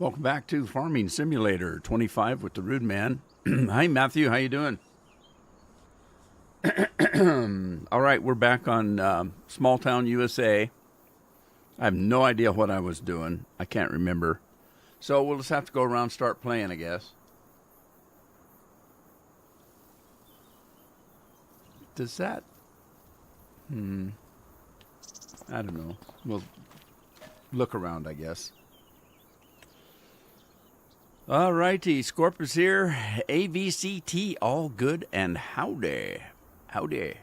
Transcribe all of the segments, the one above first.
Welcome back to Farming Simulator 25 with the Rude Man. Hi, Matthew. How you doing? All right, we're back on Small Town, USA. I have no idea what I was doing. I can't remember. So we'll just have to go around and start playing, I guess. Does that... I don't know. We'll look around, I guess. All righty, Scorpus here, AVCT, all good, and howdy. Howdy.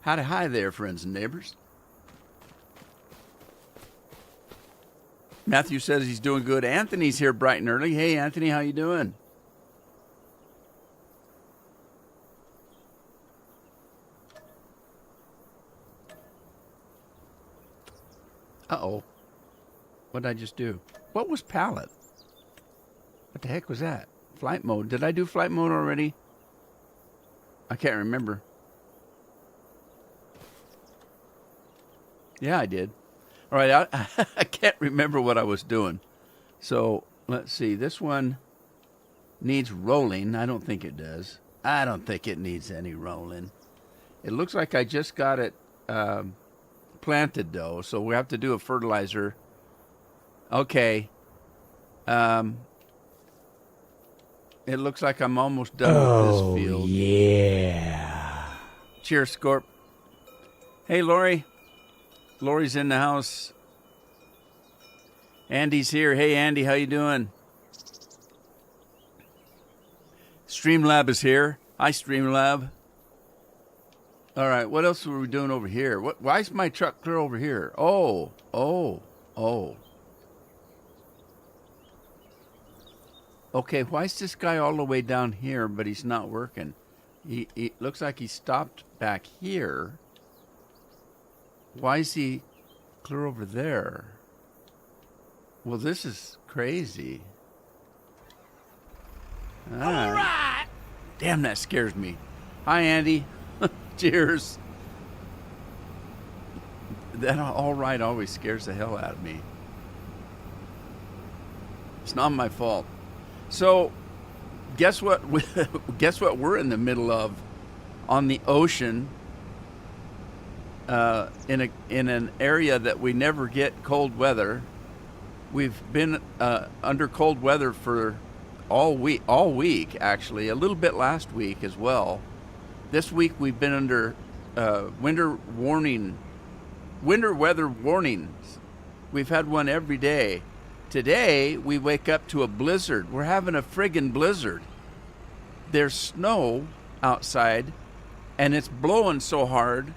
Howdy, hi there, friends and neighbors. Matthew says he's doing good. Anthony's here bright and early. Hey, Anthony, how you doing? Uh-oh. What did I just do? What was pallet? What the heck was that? Flight mode. Did I do flight mode already? I can't remember. Yeah, I did. All right, I can't remember what I was doing. So, let's see. This one needs rolling. I don't think it does. I don't think it needs any rolling. It looks like I just got it planted, though. So, we have to do a fertilizer. Okay. It looks like I'm almost done with this field. Yeah. Cheers, Scorp. Hey, Lori. Lori's in the house. Andy's here. Hey, Andy, how you doing? Streamlab is here. Hi, Streamlab. All right, what else were we doing over here? Why is my truck clear over here? Oh. Okay, why is this guy all the way down here, but he's not working? He looks like he stopped back here. Why is he clear over there? Well, this is crazy. All right. Damn, that scares me. Hi, Andy. Cheers. That all right always scares the hell out of me. It's not my fault. So, guess what? Guess what we're in the middle of on the ocean, in an area that we never get cold weather. We've been under cold weather for all week actually, a little bit last week as well. This week we've been under winter weather warnings. We've had one every day. Today, we wake up to a blizzard. We're having a friggin' blizzard. There's snow outside, and it's blowing so hard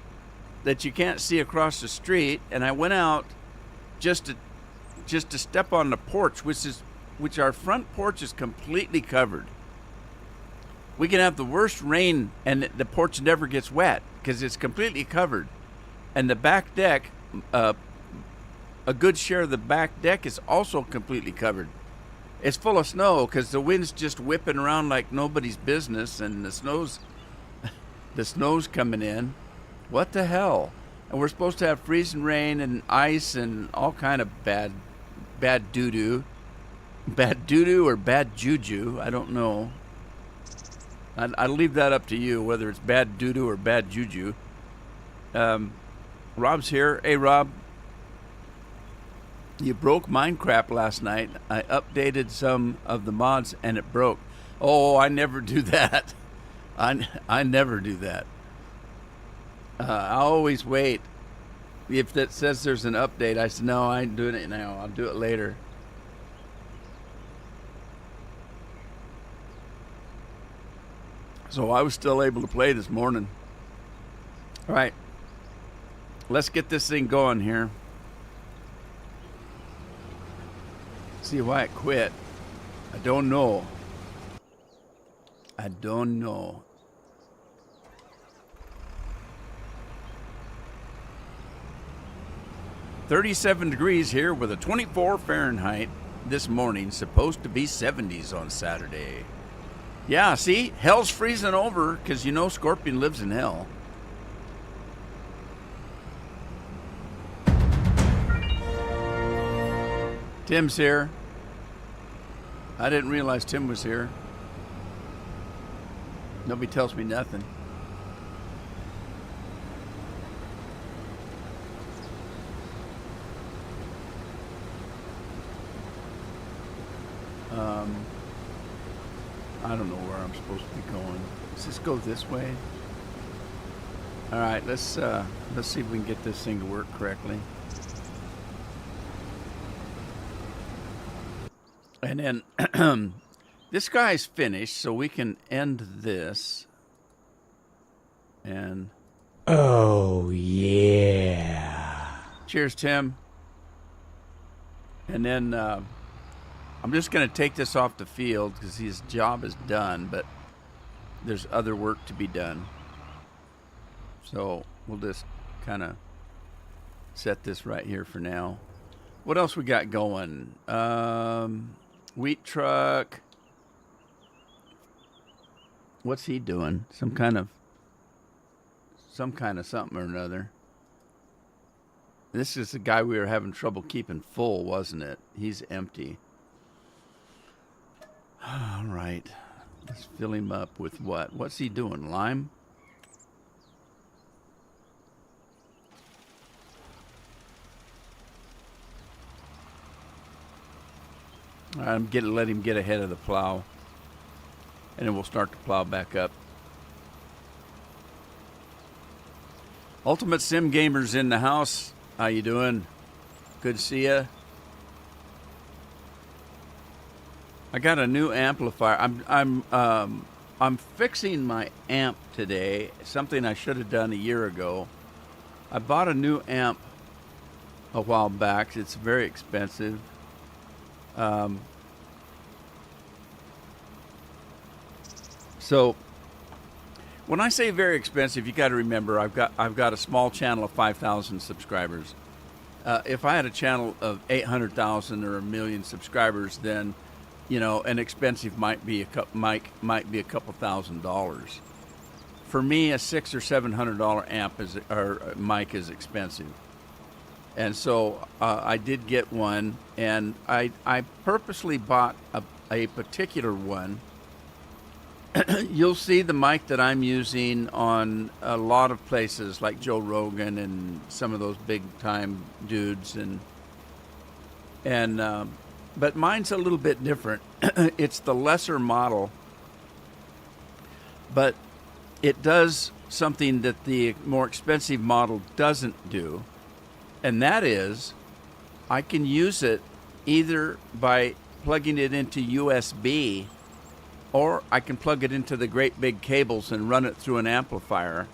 that you can't see across the street. And I went out just to step on the porch, which our front porch is completely covered. We can have the worst rain, and the porch never gets wet because it's completely covered. And the back deck, a good share of the back deck is also completely covered. It's full of snow because the wind's just whipping around like nobody's business, and the snow's coming in. What the hell? And we're supposed to have freezing rain and ice and all kind of bad doo-doo. Bad doo-doo or bad juju, I don't know. I'll leave that up to you, whether it's bad doo-doo or bad juju. Rob's here. Hey, Rob. You broke Minecraft last night. I updated some of the mods and it broke. Oh, I never do that. I never do that. I always wait. If that says there's an update, I said, no, I ain't doing it now. I'll do it later. So I was still able to play this morning. All right. Let's get this thing going here. See why it quit. I don't know. 37 degrees here with a 24 Fahrenheit this morning. Supposed to be 70s on Saturday. Yeah, see? Hell's freezing over because you know Scorpion lives in hell. Tim's here. I didn't realize Tim was here. Nobody tells me nothing. I don't know where I'm supposed to be going. Does this go this way? All right, let's see if we can get this thing to work correctly. And then this guy's finished, so we can end this. And oh, yeah. Cheers, Tim. And then I'm just going to take this off the field because his job is done, but there's other work to be done. So we'll just kind of set this right here for now. What else we got going? Wheat truck. What's he doing? Some kind of something or another. This is the guy we were having trouble keeping full, wasn't it? He's empty. All right. Let's fill him up with what? What's he doing? Lime? Let him get ahead of the plow. And then we'll start to plow back up. Ultimate Sim Gamers in the house. How you doing? Good to see ya. I got a new amplifier. I'm fixing my amp today. Something I should have done a year ago. I bought a new amp a while back. It's very expensive. So when I say very expensive, you got to remember I've got a small channel of 5,000 subscribers. If I had a channel of 800,000 or 1 million subscribers, then an expensive might be a couple $1,000s. For me, a $600 or $700 amp or mic is expensive, and so I did get one, and I purposely bought a particular one. You'll see the mic that I'm using on a lot of places like Joe Rogan and some of those big time dudes, but mine's a little bit different. It's the lesser model, but it does something that the more expensive model doesn't do, and that is I can use it either by plugging it into USB, or I can plug it into the great big cables and run it through an amplifier,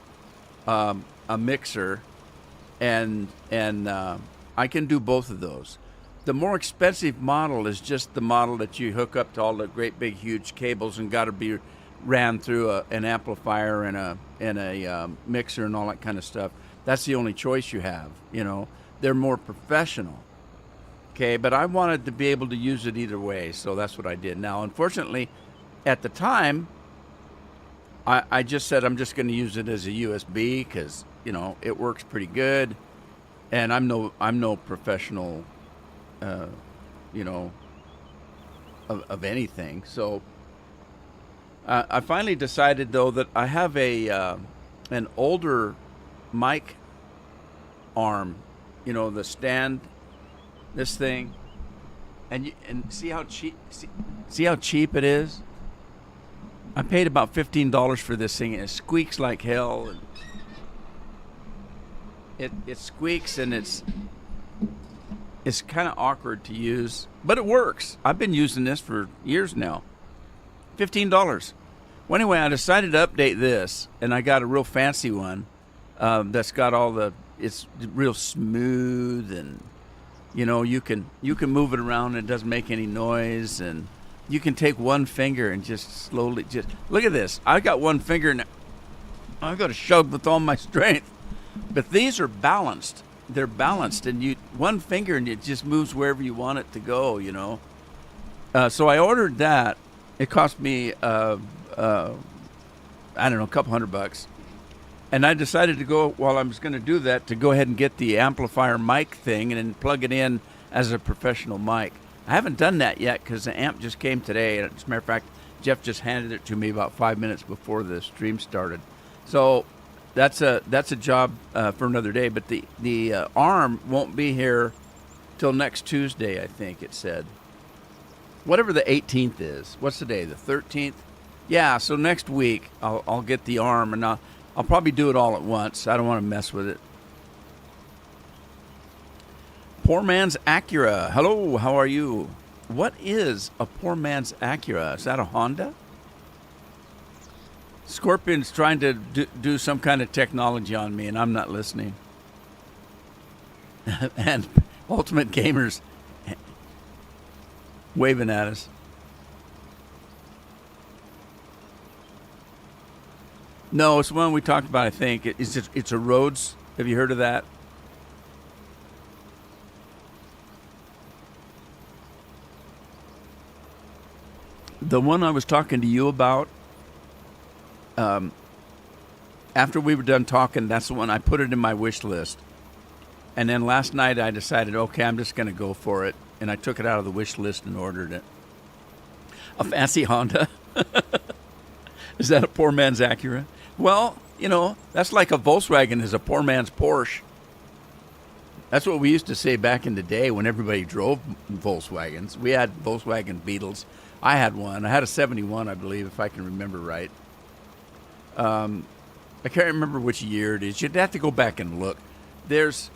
a mixer, and I can do both of those. The more expensive model is just the model that you hook up to all the great big huge cables and got to be ran through an amplifier and a mixer and all that kind of stuff. That's the only choice you have. They're more professional. Okay, but I wanted to be able to use it either way, so that's what I did. Now, unfortunately, at the time, I just said I'm just going to use it as a USB because it works pretty good, and I'm no professional, of anything. So I finally decided though that I have an older mic arm, the stand, this thing, and see how cheap it is. I paid about $15 for this thing, and it squeaks like hell. And it squeaks, and it's kind of awkward to use, but it works. I've been using this for years now. $15. Well, anyway, I decided to update this, and I got a real fancy one that's got it's real smooth, and you can move it around, and it doesn't make any noise, and you can take one finger and just slowly look at this. I got one finger now. I've got to shove with all my strength. But these are balanced. They're balanced, and one finger and it just moves wherever you want it to go. So I ordered that. It cost me I don't know, a couple $100. And I decided to go, while I was going to do that, to go ahead and get the amplifier mic thing and then plug it in as a professional mic. I haven't done that yet because the amp just came today. And as a matter of fact, Jeff just handed it to me about 5 minutes before the stream started. So that's a job for another day. But the arm won't be here till next Tuesday, I think it said. Whatever the 18th is. What's the day? The 13th? Yeah, so next week I'll get the arm, and I'll probably do it all at once. I don't want to mess with it. Poor Man's Acura. Hello, how are you? What is a Poor Man's Acura? Is that a Honda? Scorpion's trying to do some kind of technology on me, and I'm not listening. And Ultimate Gamers waving at us. No, it's one we talked about, I think. It's a Rhodes. Have you heard of that? The one I was talking to you about, after we were done talking, that's the one I put it in my wish list. And then last night I decided, okay, I'm just going to go for it. And I took it out of the wish list and ordered it. A fancy Honda? Is that a poor man's Acura? Well, that's like a Volkswagen is a poor man's Porsche. That's what we used to say back in the day when everybody drove Volkswagens. We had Volkswagen Beetles. I had one. I had a 71, I believe, if I can remember right. I can't remember which year it is. You'd have to go back and look. There's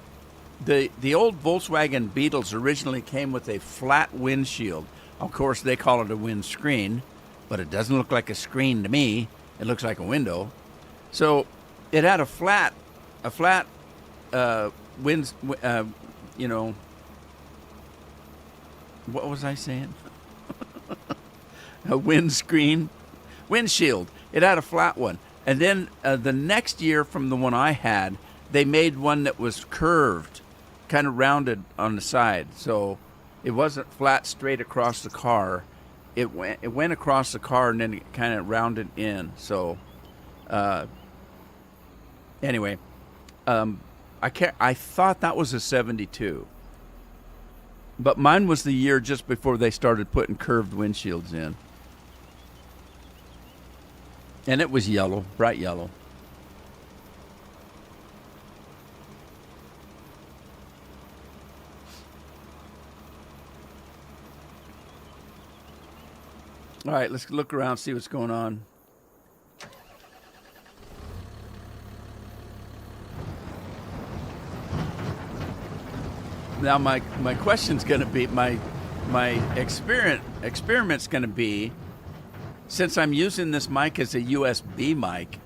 the old Volkswagen Beetles originally came with a flat windshield. Of course, they call it a windscreen, but it doesn't look like a screen to me. It looks like a window. So it had a flat what was I saying? A windshield. It had a flat one. And then the next year from the one I had, they made one that was curved, kind of rounded on the side. So it wasn't flat straight across the car. It went across the car and then it kind of rounded in. So anyway, I thought that was a 72. But mine was the year just before they started putting curved windshields in. And it was yellow, bright yellow. All right, let's look around, see what's going on. Now my question's going to be, my experiment's going to be, since I'm using this mic as a USB mic,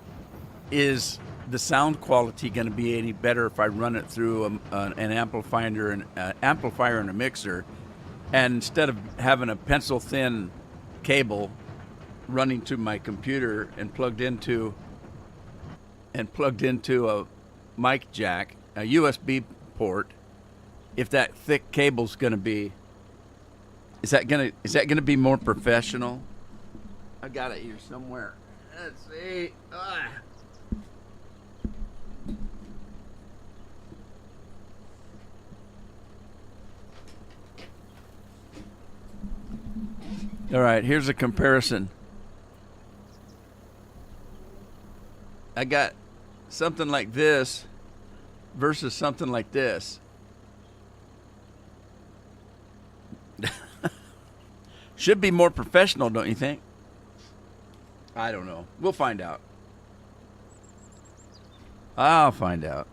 is the sound quality going to be any better if I run it through an amplifier and a mixer, and instead of having a pencil thin cable running to my computer and plugged into a mic jack, a USB port? If that thick cable's going to be, is that going to be more professional? I got it here somewhere. Let's see. All right, here's a comparison. I got something like this versus something like this. Should be more professional, don't you think? I don't know. We'll find out. I'll find out.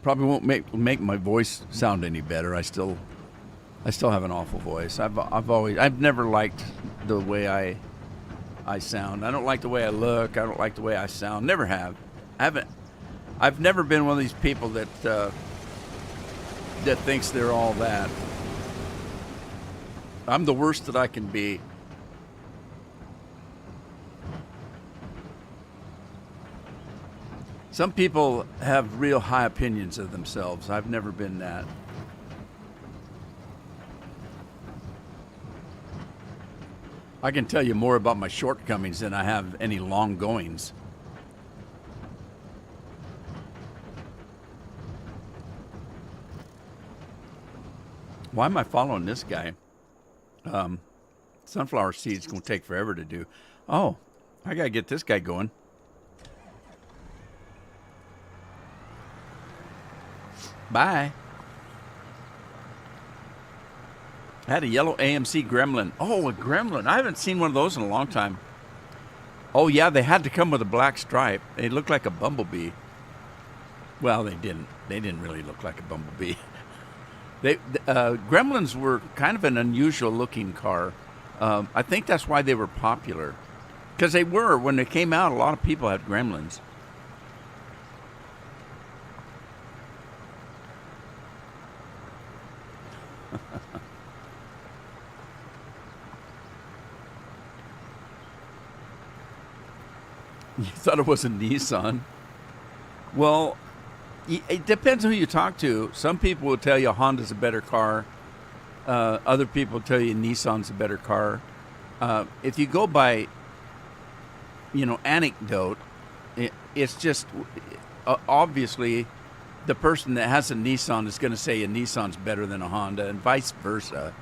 Probably won't make my voice sound any better. I still have an awful voice. I've never liked the way I sound. I don't like the way I look. I don't like the way I sound. Never have. I've never been one of these people that thinks they're all that. I'm the worst that I can be. Some people have real high opinions of themselves. I've never been that. I can tell you more about my shortcomings than I have any long goings. Why am I following this guy? Sunflower seeds gonna take forever to do. Oh, I gotta get this guy going. Bye. I had a yellow AMC Gremlin. Oh, a Gremlin. I haven't seen one of those in a long time. Oh, yeah, they had to come with a black stripe. They looked like a bumblebee. Well, they didn't. They didn't really look like a bumblebee. Gremlins were kind of an unusual looking car. I think that's why they were popular. Because they were. When they came out, a lot of people had Gremlins. You thought it was a Nissan? Well, it depends on who you talk to. Some people will tell you Honda's a better car. Other people will tell you Nissan's a better car. If you go by, anecdote, it's just obviously the person that has a Nissan is going to say a Nissan's better than a Honda, and vice versa.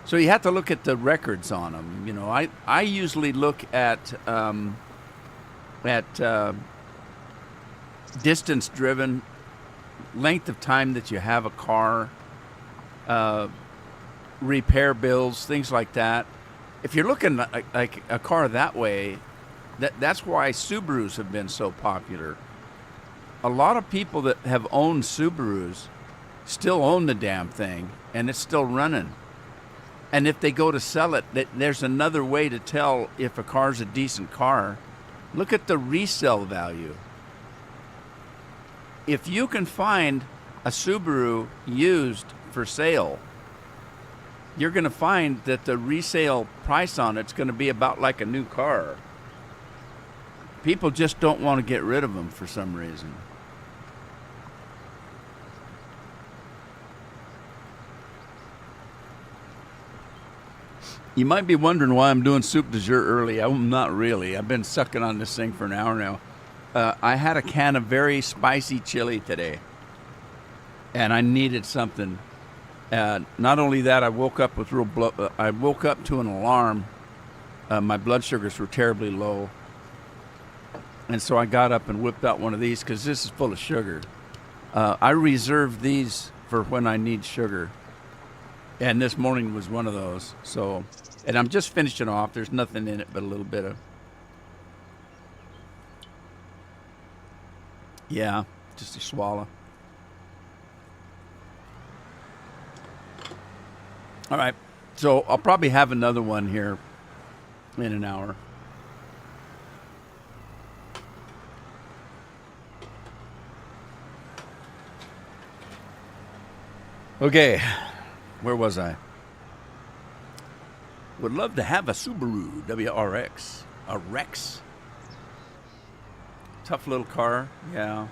So you have to look at the records on them. I usually look at distance driven, length of time that you have a car, repair bills, things like that. If you're looking like a car that way, that's why Subarus have been so popular. A lot of people that have owned Subarus still own the damn thing, and it's still running. And if they go to sell it, there's another way to tell if a car's a decent car. Look at the resale value. If you can find a Subaru used for sale, you're going to find that the resale price on it's going to be about like a new car. People just don't want to get rid of them for some reason. You might be wondering why I'm doing soup du jour early. I'm not really. I've been sucking on this thing for an hour now. I had a can of very spicy chili today, and I needed something. Not only that, I woke up with I woke up to an alarm. My blood sugars were terribly low, and so I got up and whipped out one of these because this is full of sugar. I reserve these for when I need sugar, and this morning was one of those. So, and I'm just finishing off. There's nothing in it but a little bit of. Yeah, just a swallow. All right, so I'll probably have another one here in an hour. Okay, where was I? Would love to have a Subaru WRX, a Rex. Tough little car, yeah.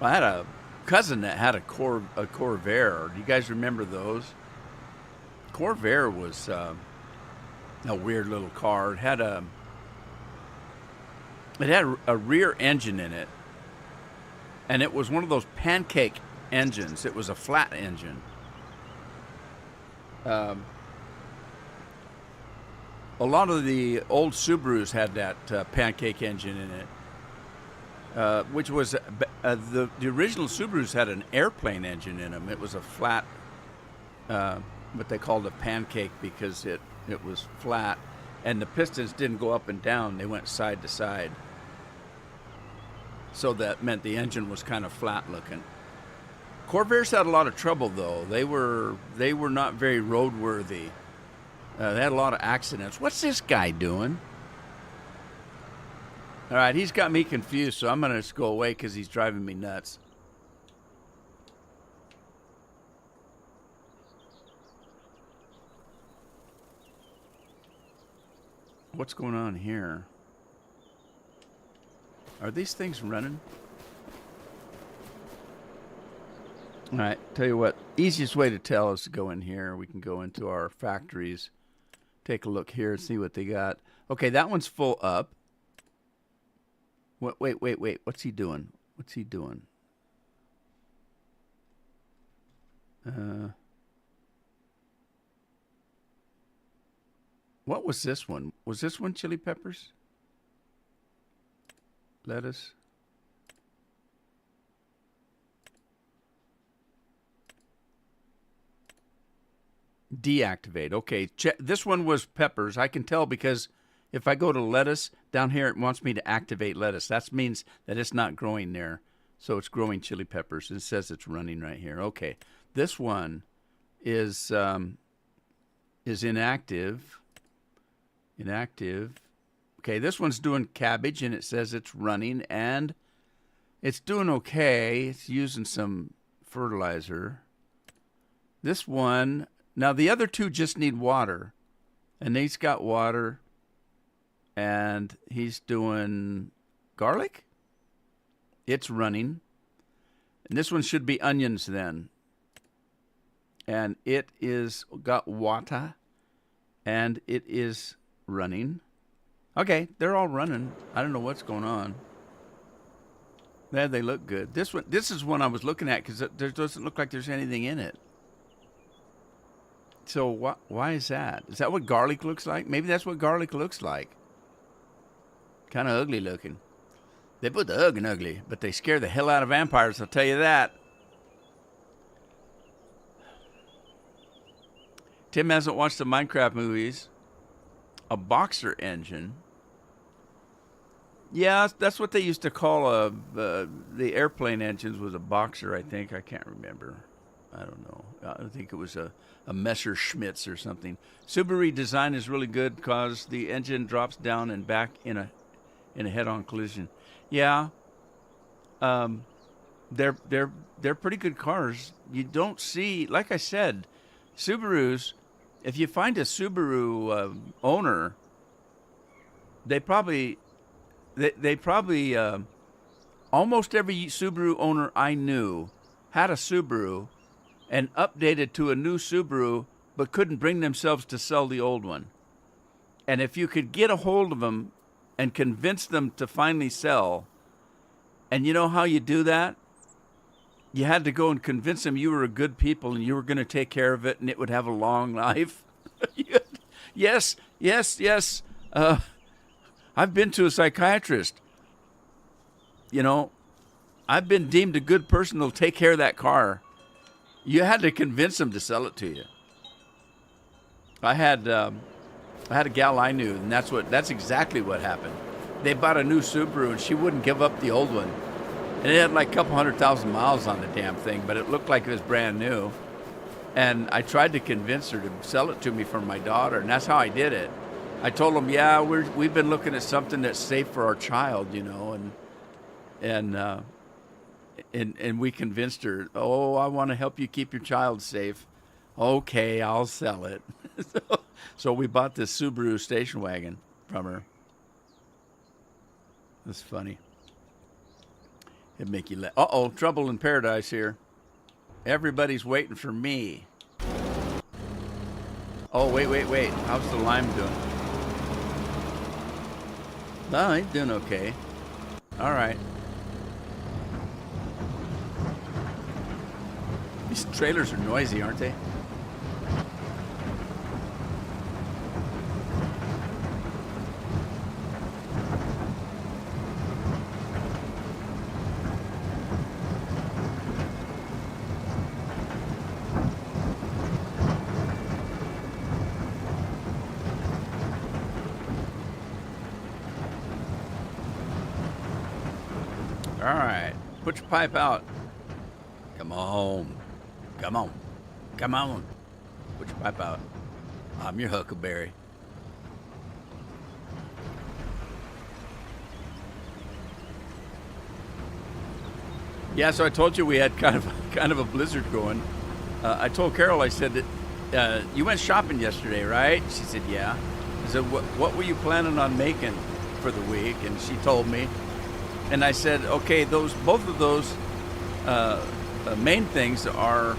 I had a cousin that had a Corvair. Do you guys remember those? Corvair was a weird little car. It had a rear engine in it, and it was one of those pancake engines. It was a flat engine. A lot of the old Subarus had that pancake engine in it, which was the original Subarus had an airplane engine in them. It was a flat, what they called a pancake because it was flat, and the pistons didn't go up and down. They went side to side. So that meant the engine was kind of flat looking. Corvairs had a lot of trouble though. They were not very roadworthy. They had a lot of accidents. What's this guy doing? All right, he's got me confused, so I'm going to just go away because he's driving me nuts. What's going on here? Are these things running? All right, tell you what, easiest way to tell is to go in here. We can go into our factories, take a look here and see what they got. Okay, that one's full up. Wait. What's he doing? What was this one? Was this one chili peppers? Lettuce. Deactivate. Okay, this one was peppers. I can tell because if I go to lettuce, down here it wants me to activate lettuce. That means that it's not growing there. So it's growing chili peppers. It says it's running right here. Okay, this one is inactive. Inactive. Okay, this one's doing cabbage, and it says it's running, and it's doing okay. It's using some fertilizer. This one, now the other two just need water, and he's got water, and he's doing garlic. It's running. And this one should be onions then. And it is got water, and it is running. Okay, they're all running. I don't know what's going on. There, they look good. This is one I was looking at because there doesn't look like there's anything in it. So why is that? Is that what garlic looks like? Maybe that's what garlic looks like. Kind of ugly looking. They put the ugly in ugly, but they scare the hell out of vampires, I'll tell you that. Tim hasn't watched the Minecraft movies. A boxer engine. Yeah, that's what they used to call the airplane engines was a boxer, I think. I can't remember. I don't know. I think it was a Messerschmitt or something. Subaru design is really good because the engine drops down and back in a head-on collision. Yeah, they're pretty good cars. You don't see, like I said, Subarus. If you find a Subaru owner, they probably almost every Subaru owner I knew had a Subaru and updated to a new Subaru, but couldn't bring themselves to sell the old one. And if you could get a hold of them and convince them to finally sell, and you know how you do that? You had to go and convince them you were a good people and you were going to take care of it and it would have a long life. Yes. I've been to a psychiatrist. You know, I've been deemed a good person who'll take care of that car. You had to convince them to sell it to you. I had a gal I knew, and that's exactly what happened. They bought a new Subaru and she wouldn't give up the old one. And it had like a couple 100,000 miles on the damn thing, but it looked like it was brand new. And I tried to convince her to sell it to me for my daughter, and that's how I did it. I told them, yeah, we've been looking at something that's safe for our child, you know, and we convinced her, oh, I want to help you keep your child safe. Okay, I'll sell it. So we bought this Subaru station wagon from her. That's funny. It'd make you laugh. Uh-oh, trouble in paradise here. Everybody's waiting for me. Oh, wait. How's the lime doing? Oh, he's doing okay. All right. These trailers are noisy, aren't they? All right, put your pipe out. Come on. Put your pipe out. I'm your Huckleberry. Yeah, so I told you we had kind of a blizzard going. I told Carol, I said that you went shopping yesterday, right? She said, yeah. I said, what were you planning on making for the week? And she told me. And I said, okay, both of those main things are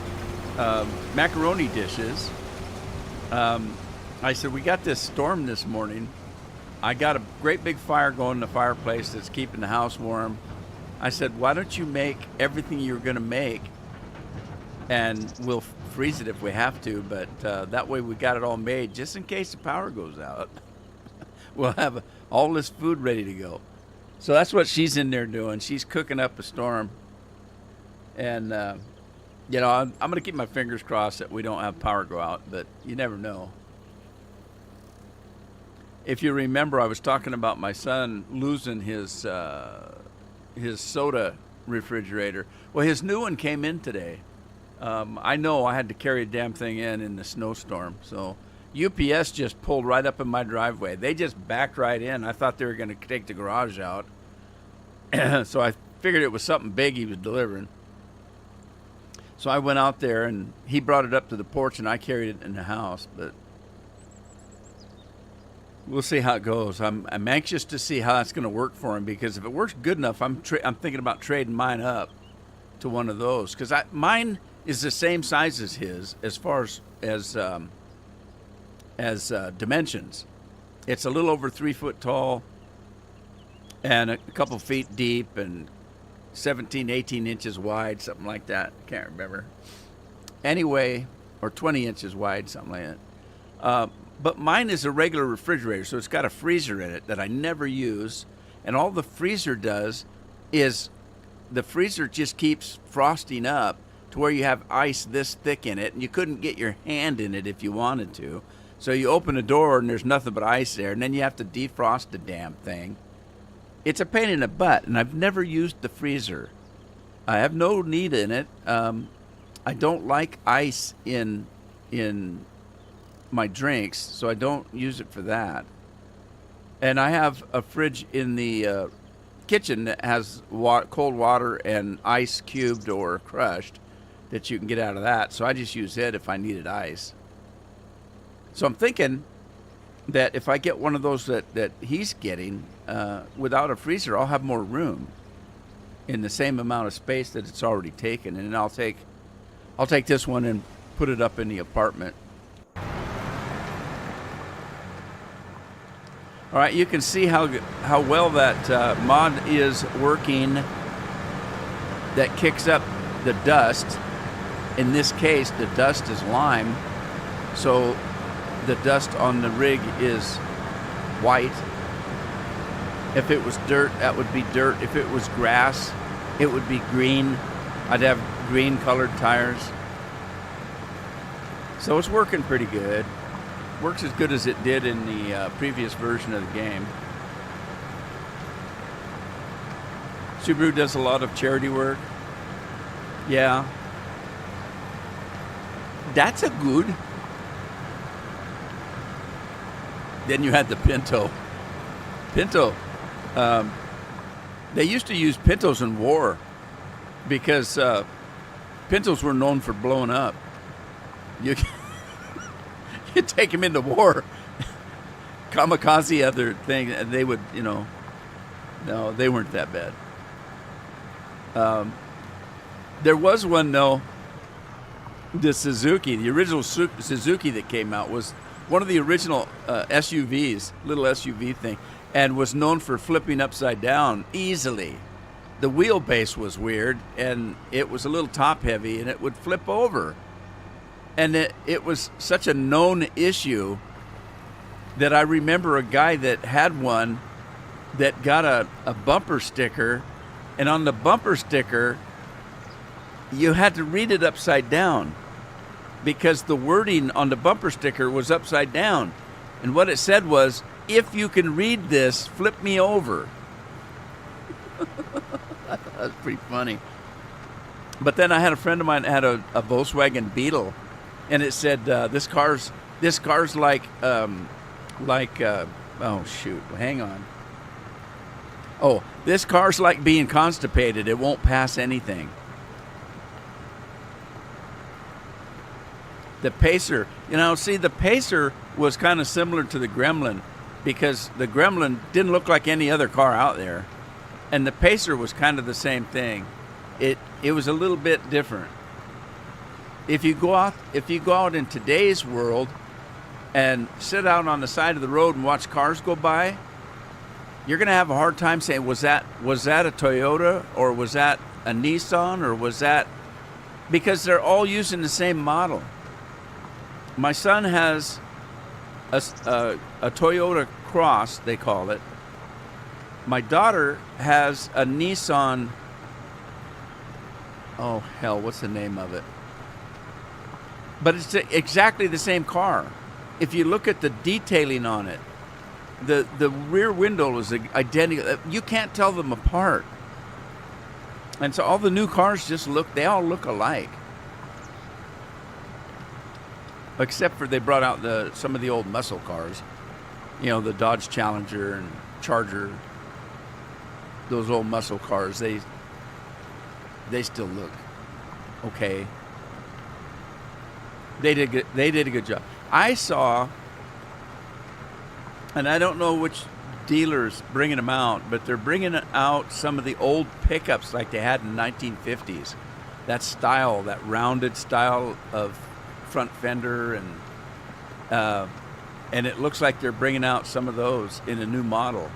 macaroni dishes. I said, we got this storm this morning. I got a great big fire going in the fireplace that's keeping the house warm. I said, why don't you make everything you're going to make and we'll freeze it if we have to, but that way we got it all made just in case the power goes out. We'll have all this food ready to go. So that's what she's in there doing. She's cooking up a storm. And, you know, I'm going to keep my fingers crossed that we don't have power go out, but you never know. If you remember, I was talking about my son losing his soda refrigerator. Well, his new one came in today. I know I had to carry a damn thing in the snowstorm. So UPS just pulled right up in my driveway. They just backed right in. I thought they were going to take the garage out. So I figured it was something big he was delivering. So I went out there, and he brought it up to the porch, and I carried it in the house. But we'll see how it goes. I'm anxious to see how that's going to work for him, because if it works good enough, I'm thinking about trading mine up to one of those, because mine is the same size as his as far as dimensions. It's a little over 3 foot tall and a couple feet deep and 17, 18 inches wide, something like that. Can't remember. Anyway, or 20 inches wide, something like that. But mine is a regular refrigerator, so it's got a freezer in it that I never use. And all the freezer does is the freezer just keeps frosting up to where you have ice this thick in it, and you couldn't get your hand in it if you wanted to. So you open the door and there's nothing but ice there, and then you have to defrost the damn thing. It's a pain in the butt, and I've never used the freezer. I have no need in it. I don't like ice in my drinks, so I don't use it for that. And I have a fridge in the kitchen that has cold water and ice cubed or crushed that you can get out of that, so I just use it if I needed ice. So I'm thinking that if I get one of those that he's getting without a freezer, I'll have more room in the same amount of space that it's already taken, and I'll take this one and put it up in the apartment. All right, you can see how well that mod is working. That kicks up the dust. In this case, the dust is lime, so the dust on the rig is white. If it was dirt, that would be dirt. If it was grass, it would be green. I'd have green colored tires. So it's working pretty good. Works as good as it did in the previous version of the game. Subaru does a lot of charity work. Yeah. That's a good. Then you had the Pinto. They used to use Pintos in war because Pintos were known for blowing up. You take them into war, kamikaze other thing, and they would, no, they weren't that bad. There was one, though, the Suzuki, the original Suzuki that came out was one of the original SUVs, little SUV thing, and was known for flipping upside down easily. The wheelbase was weird, and it was a little top heavy, and it would flip over. And it was such a known issue that I remember a guy that had one that got a bumper sticker, and on the bumper sticker, you had to read it upside down because the wording on the bumper sticker was upside down. And what it said was, "If you can read this, flip me over." I thought that was pretty funny. But then I had a friend of mine that had a Volkswagen Beetle, and it said, this car's like, oh shoot, hang on. Oh, this car's like being constipated. It won't pass anything. The Pacer, the Pacer was kind of similar to the Gremlin because the Gremlin didn't look like any other car out there. And the Pacer was kind of the same thing. It was a little bit different. If you go out in today's world and sit out on the side of the road and watch cars go by, you're going to have a hard time saying, was that a Toyota, or was that a Nissan, or was that because they're all using the same model. My son has a Toyota Cross, they call it. My daughter has a Nissan. Oh hell, what's the name of it? But it's exactly the same car. If you look at the detailing on it, the rear window is identical. You can't tell them apart. And so all the new cars they all look alike. Except for they brought out some of the old muscle cars. You know, the Dodge Challenger and Charger. Those old muscle cars, they still look okay. They did a good job. I saw, and I don't know which dealers bringing them out, but they're bringing out some of the old pickups like they had in the 1950s. That style, that rounded style of front fender, and it looks like they're bringing out some of those in a new model.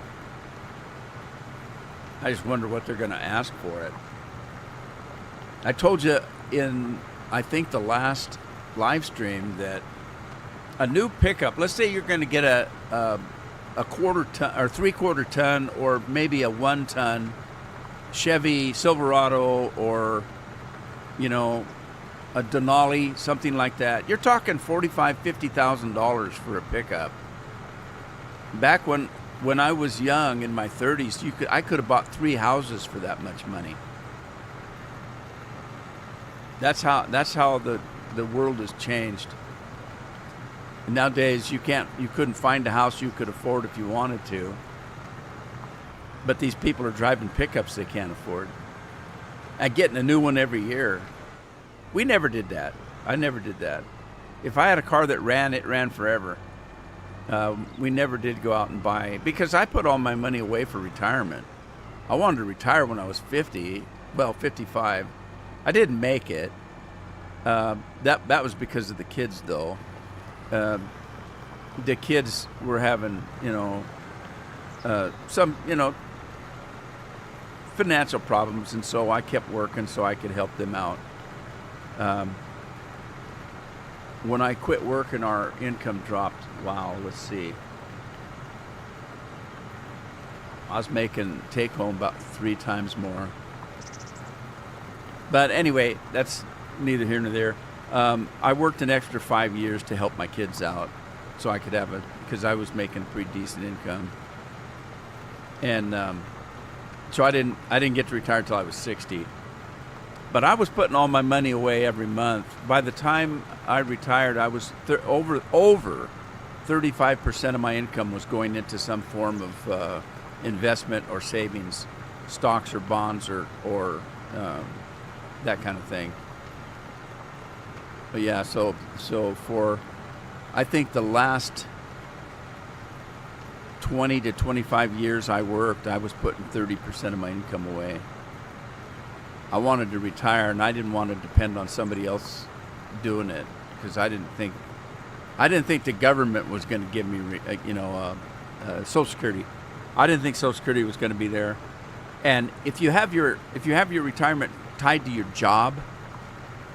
I just wonder what they're going to ask for it. I told you in, I think, the last live stream that a new pickup, let's say you're going to get a quarter ton or 3/4 ton or maybe a 1 ton Chevy Silverado or, you know, a Denali, something like that. You're talking $45,000-$50,000 for a pickup. Back when I was young in my 30s, I could have bought 3 houses for that much money. That's how the world has changed. Nowadays, you couldn't find a house you could afford if you wanted to. But these people are driving pickups they can't afford and getting a new one every year. We never did that. I never did that. If I had a car that ran, it ran forever. We never did go out and buy, because I put all my money away for retirement. I wanted to retire when I was 55. I didn't make it. That was because of the kids, though. The kids were having, some, financial problems, and so I kept working so I could help them out. When I quit working, our income dropped. Wow, let's see. I was making take home about 3 times more. But anyway, that's neither here nor there. I worked an extra 5 years to help my kids out, so I could have because I was making pretty decent income. And so I didn't get to retire until I was 60. But I was putting all my money away every month. By the time I retired, I was over 35% of my income was going into some form of investment or savings, stocks or bonds or that kind of thing. But yeah, so for I think the last 20 to 25 years I worked, I was putting 30% of my income away. I wanted to retire, and I didn't want to depend on somebody else doing it, because I didn't think the government was going to give me, Social Security. I didn't think Social Security was going to be there. And if you have your retirement tied to your job,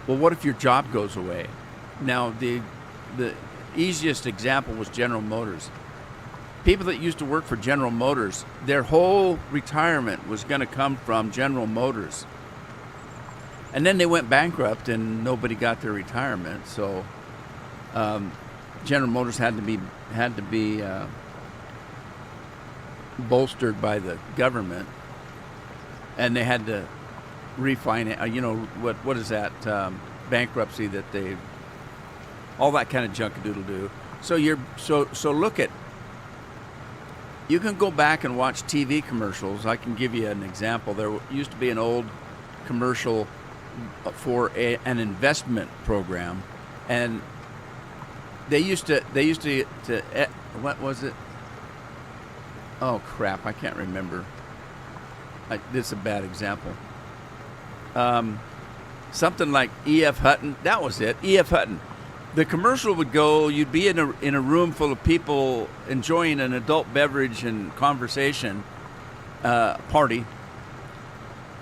well, what if your job goes away? Now, the easiest example was General Motors. People that used to work for General Motors, their whole retirement was going to come from General Motors. And then they went bankrupt and nobody got their retirement. So General Motors had to be bolstered by the government, and they had to refinance. What is that bankruptcy that they, all that kind of junk-a-doodle-doo. So look at. You can go back and watch TV commercials. I can give you an example. There used to be an old commercial for an investment program, and they used to what was it? Oh crap, I can't remember. This is a bad example. Something like E.F. Hutton. That was it. E.F. Hutton. The commercial would go. You'd be in a room full of people enjoying an adult beverage and conversation party.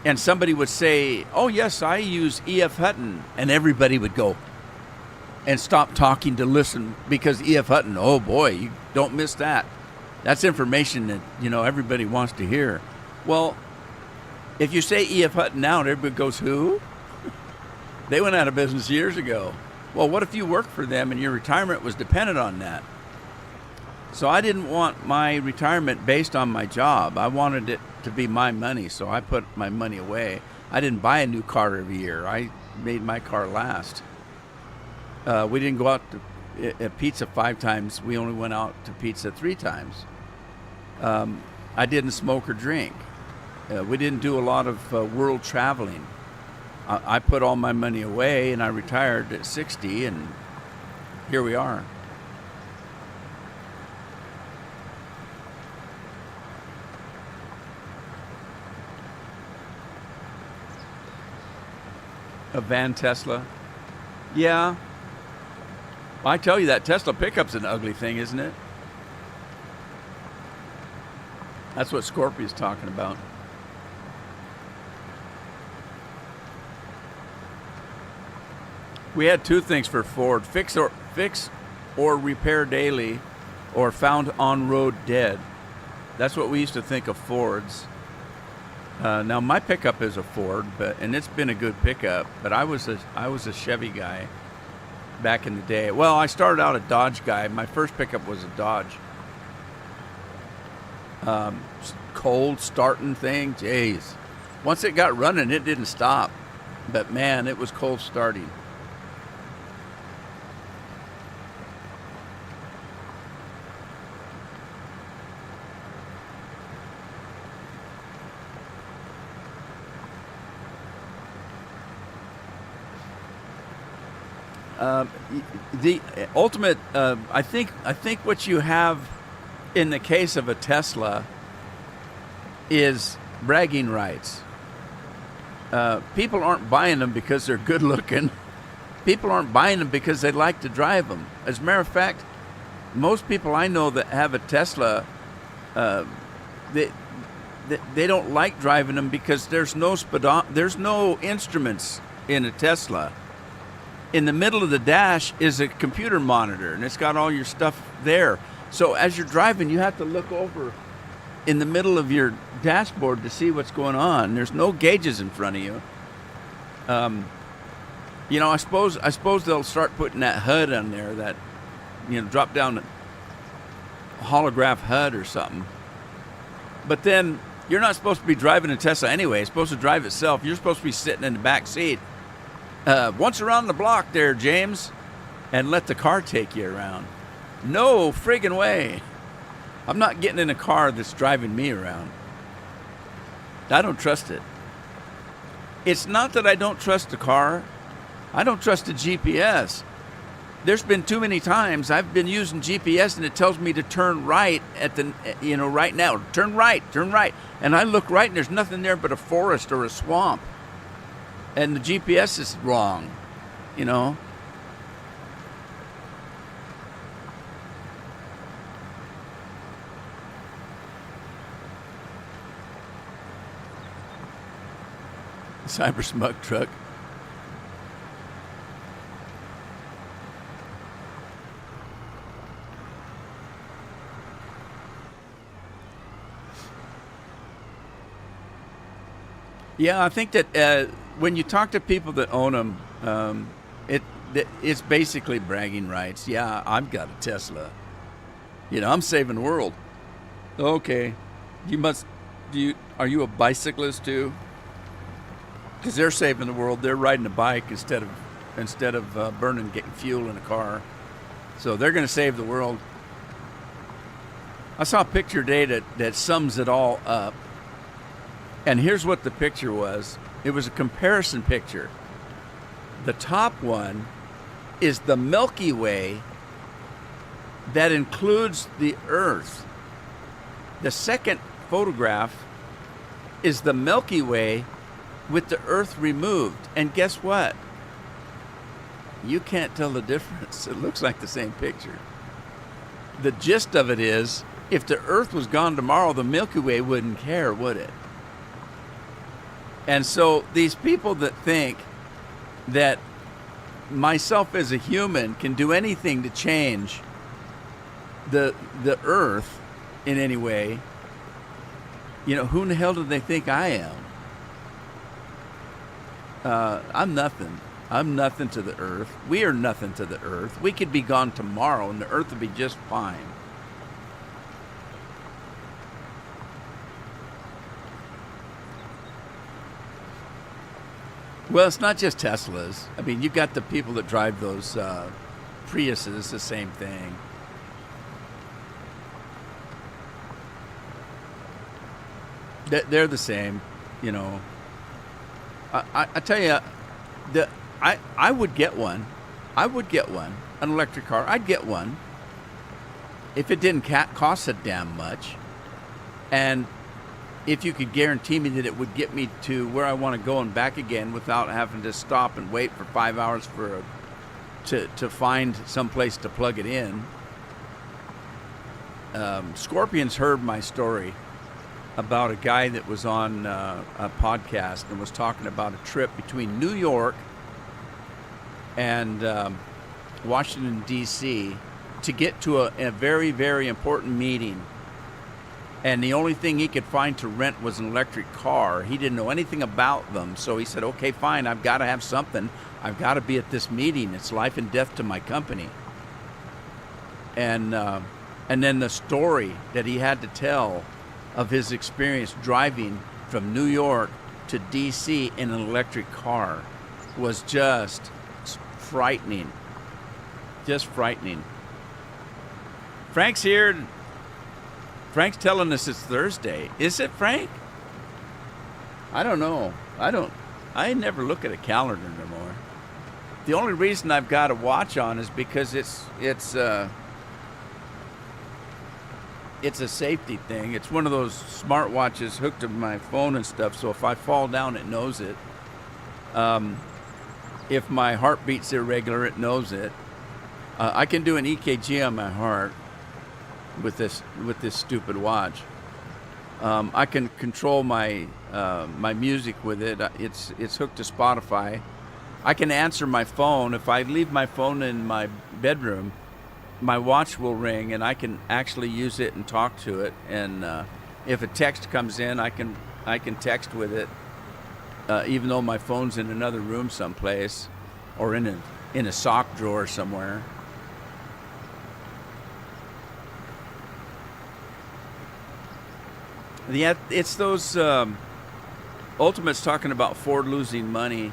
and somebody would say, "Oh yes, I use E.F. Hutton," and everybody would go and stop talking to listen, because E.F. Hutton, oh boy, you don't miss that. That's information that, everybody wants to hear. Well, if you say E.F. Hutton now, everybody goes, who? They went out of business years ago. Well, what if you worked for them and your retirement was dependent on that? So I didn't want my retirement based on my job. I wanted it to be my money, so I put my money away. I didn't buy a new car every year. I made my car last. We didn't go out to pizza 5 times. We only went out to pizza 3 times. I didn't smoke or drink. We didn't do a lot of world traveling. I put all my money away, and I retired at 60, and here we are. A van Tesla? Yeah. I tell you, that Tesla pickup's an ugly thing, isn't it? That's what Scorpio's talking about. We had 2 things for Ford: fix or repair daily, or found on road dead. That's what we used to think of Fords. Now my pickup is a Ford, and it's been a good pickup. But I was a Chevy guy back in the day. Well, I started out a Dodge guy. My first pickup was a Dodge. Cold starting thing, jeez. Once it got running, it didn't stop. But man, it was cold starting. The ultimate, I think what you have in the case of a Tesla is bragging rights. People aren't buying them because they're good looking. People aren't buying them because they like to drive them. As a matter of fact, most people I know that have a Tesla, they don't like driving them because there's no instruments in a Tesla. In the middle of the dash is a computer monitor, and it's got all your stuff there. So as you're driving, you have to look over in the middle of your dashboard to see what's going on. There's no gauges in front of you. I suppose they'll start putting that HUD on there, that drop down holograph HUD or something. But then you're not supposed to be driving a Tesla anyway. It's supposed to drive itself. You're supposed to be sitting in the back seat. Once around the block there, James, and let the car take you around. No friggin' way. I'm not getting in a car that's driving me around. I don't trust it. It's not that I don't trust the car. I don't trust the GPS. There's been too many times I've been using GPS and it tells me to turn right at the, right now. Turn right. And I look right and there's nothing there but a forest or a swamp. And the GPS is wrong, Cyber smug truck. Yeah, I think that when you talk to people that own them, it's basically bragging rights. Yeah, I've got a Tesla. I'm saving the world. Okay, are you a bicyclist too? Because they're saving the world. They're riding a bike instead of getting fuel in a car. So they're going to save the world. I saw a picture today that sums it all up. And here's what the picture was. It was a comparison picture. The top one is the Milky Way that includes the Earth. The second photograph is the Milky Way with the Earth removed. And guess what? You can't tell the difference. It looks like the same picture. The gist of it is, if the Earth was gone tomorrow, the Milky Way wouldn't care, would it? And so these people that think that myself as a human can do anything to change the earth in any way, who in the hell do they think I am? I'm nothing. I'm nothing to the earth. We are nothing to the earth. We could be gone tomorrow and the earth would be just fine. Well, it's not just Teslas. I mean, you've got the people that drive those Priuses, the same thing. They're the same, I tell you, I would get one. I would get one, an electric car. I'd get one if it didn't cost so damn much, and if you could guarantee me that it would get me to where I want to go and back again without having to stop and wait for 5 hours to find some place to plug it in. Scorpions heard my story about a guy that was on a podcast and was talking about a trip between New York and Washington, D.C. to get to a very, very important meeting. And the only thing he could find to rent was an electric car. He didn't know anything about them. So he said, okay, fine, I've got to have something. I've got to be at this meeting. It's life and death to my company. And then the story that he had to tell of his experience driving from New York to D.C. in an electric car was just frightening. Just frightening. Frank's here. Frank's telling us it's Thursday. Is it, Frank? I don't know. I never look at a calendar anymore. The only reason I've got a watch on is because it's a safety thing. It's one of those smart watches hooked to my phone and stuff, so if I fall down, it knows it. If my heart beats irregular, it knows it. I can do an EKG on my heart with this stupid watch. I can control my music with it. It's hooked to Spotify. I can answer my phone. If I leave my phone in my bedroom, my watch will ring and I can actually use it and talk to it. And if a text comes in, I can text with it, even though my phone's in another room someplace or in a sock drawer somewhere. Yeah, it's those Ultimate's talking about Ford losing money.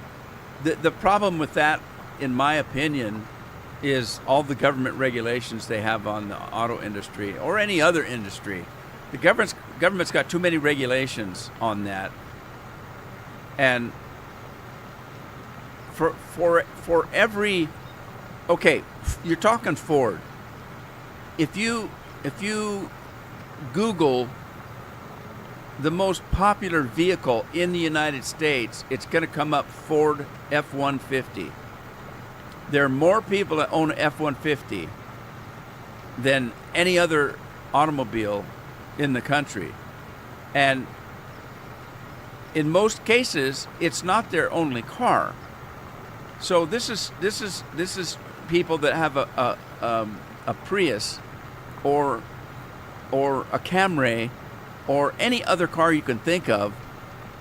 The problem with that, in my opinion, is all the government regulations they have on the auto industry or any other industry. The government's got too many regulations on that, and for every, okay, you're talking Ford. If you Google the most popular vehicle in the United States, it's going to come up Ford F-150. There are more people that own an F-150 than any other automobile in the country. And in most cases, it's not their only car. So this is people that have a Prius or a Camry or any other car you can think of,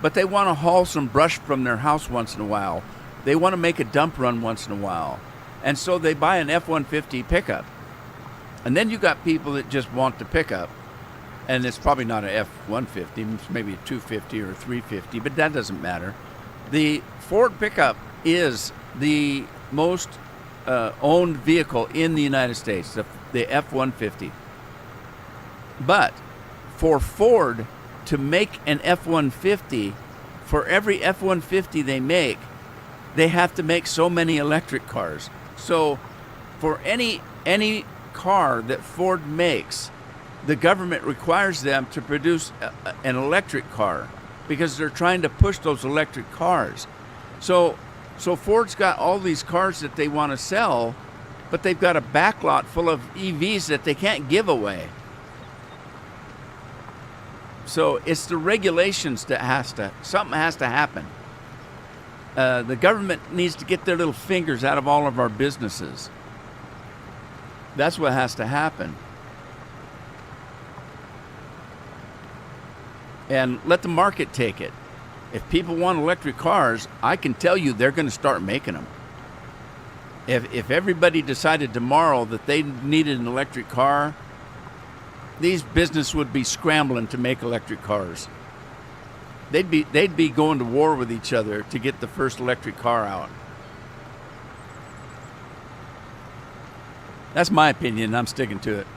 but they want to haul some brush from their house once in a while. They want to make a dump run once in a while. And so they buy an F-150 pickup. And then you got people that just want the pickup. And it's probably not an F-150, it's maybe a 250 or a 350, but that doesn't matter. The Ford pickup is the most owned vehicle in the United States, the F-150. But for Ford to make an F-150, for every F-150 they make, they have to make so many electric cars. So for any car that Ford makes, the government requires them to produce an electric car because they're trying to push those electric cars. So Ford's got all these cars that they want to sell, but they've got a backlot full of EVs that they can't give away. So it's the regulations that something has to happen. The government needs to get their little fingers out of all of our businesses. That's what has to happen. And let the market take it. If people want electric cars, I can tell you they're going to start making them. If everybody decided tomorrow that they needed an electric car, these businesses would be scrambling to make electric cars. They'd be going to war with each other to get the first electric car out. That's my opinion, and I'm sticking to it.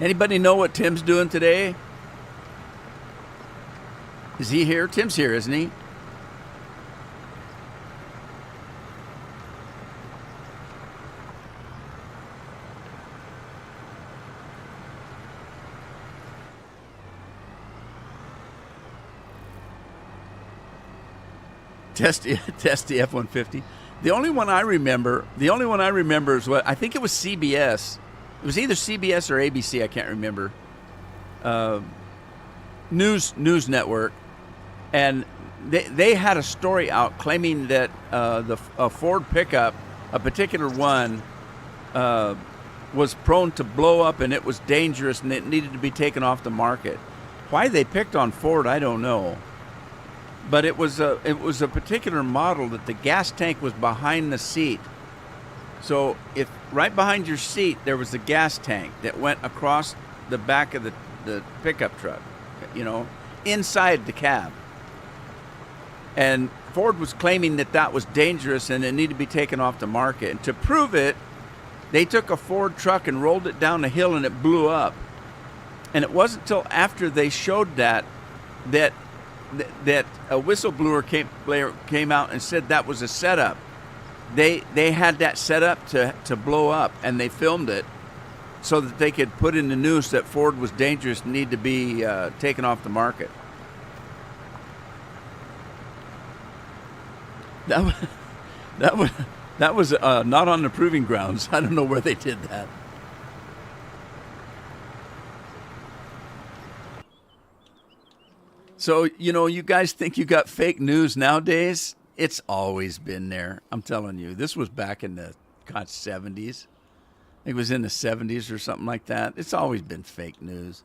Anybody know what Tim's doing today? Is he here? Tim's here, isn't he? Test the F-150. The only one I remember is what I think it was CBS. It was either CBS or ABC. I can't remember. News network, and they had a story out claiming that a Ford pickup, a particular one, was prone to blow up and it was dangerous and it needed to be taken off the market. Why they picked on Ford, I don't know. But it was a particular model that the gas tank was behind the seat. So if right behind your seat there was a gas tank that went across the back of the pickup truck, inside the cab. And Ford was claiming that was dangerous and it needed to be taken off the market. And to prove it, they took a Ford truck and rolled it down the hill and it blew up. And it wasn't until after they showed that a whistleblower came out and said that was a setup. They had that set up to blow up, and they filmed it so that they could put in the news that Ford was dangerous and needed to be taken off the market. That was not on the proving grounds. I don't know where they did that. So, you guys think you got fake news nowadays? It's always been there. I'm telling you. This was back in the 70s. I think it was in the 70s or something like that. It's always been fake news.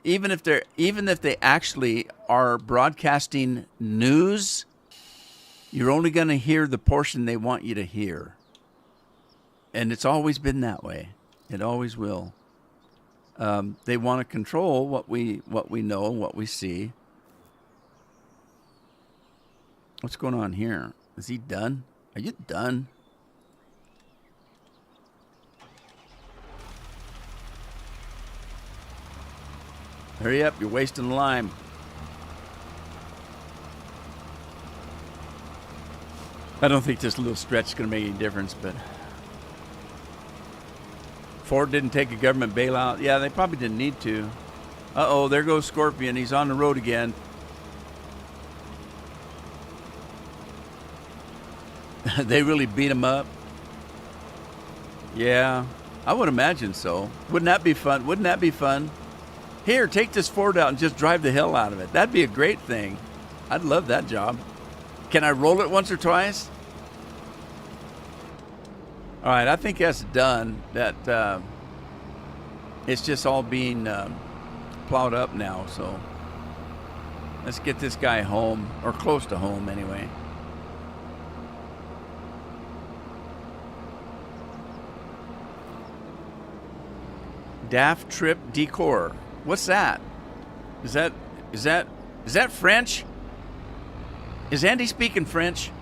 Even if they actually are broadcasting news, you're only going to hear the portion they want you to hear. And it's always been that way. It always will. They want to control what we know and what we see. What's going on here? Is he done? Are you done? Hurry up, you're wasting lime. I don't think this little stretch is going to make any difference, but Ford didn't take a government bailout. Yeah, they probably didn't need to. Uh-oh, there goes Scorpion. He's on the road again. They really beat him up? Yeah, I would imagine so. Wouldn't that be fun? Wouldn't that be fun? Here, take this Ford out and just drive the hell out of it. That'd be a great thing. I'd love that job. Can I roll it once or twice? All right, I think that's done. That it's just all being plowed up now. So let's get this guy home, or close to home anyway. Daft Trip Decor. What's that? Is that French? Is Andy speaking French?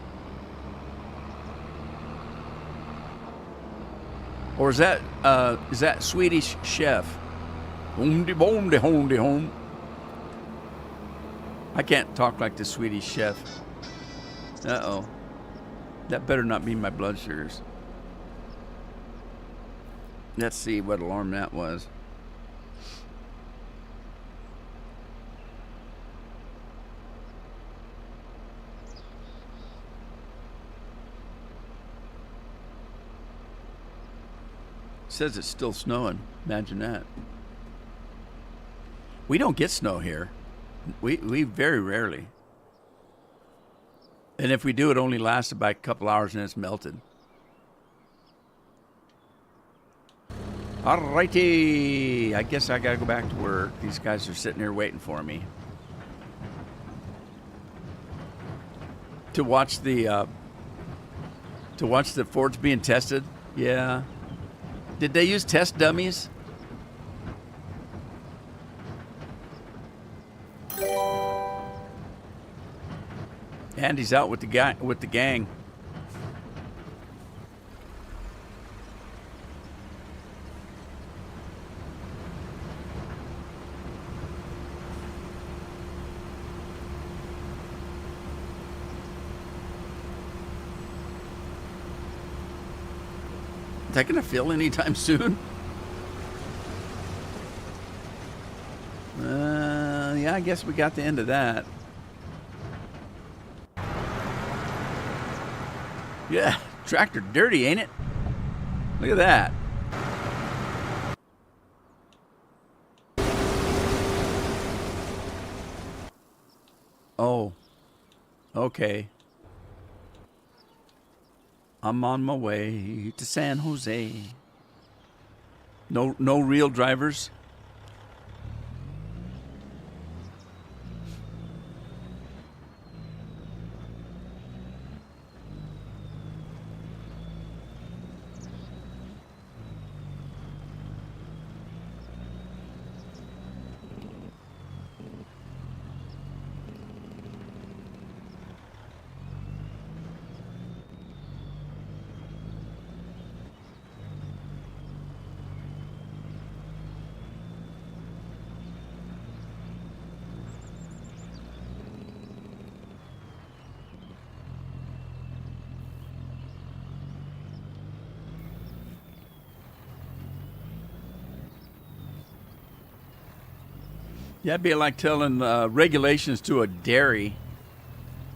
Or is that Swedish Chef? Home. I can't talk like the Swedish Chef. Uh-oh. That better not be my blood sugars. Let's see what alarm that was. says it's still snowing. Imagine that. We don't get snow here. We very rarely. And if we do, it only lasts about a couple hours and it's melted. Alrighty. I guess I gotta go back to work. These guys are sitting here waiting for me. To watch the Fords being tested. Yeah. Did they use test dummies? Andy's out with the gang. Is that gonna fill anytime soon? Yeah, I guess we got the end of that. Yeah, tractor dirty, ain't it? Look at that. Oh, okay. I'm on my way to San Jose. No real drivers? Yeah, it'd be like telling regulations to a dairy.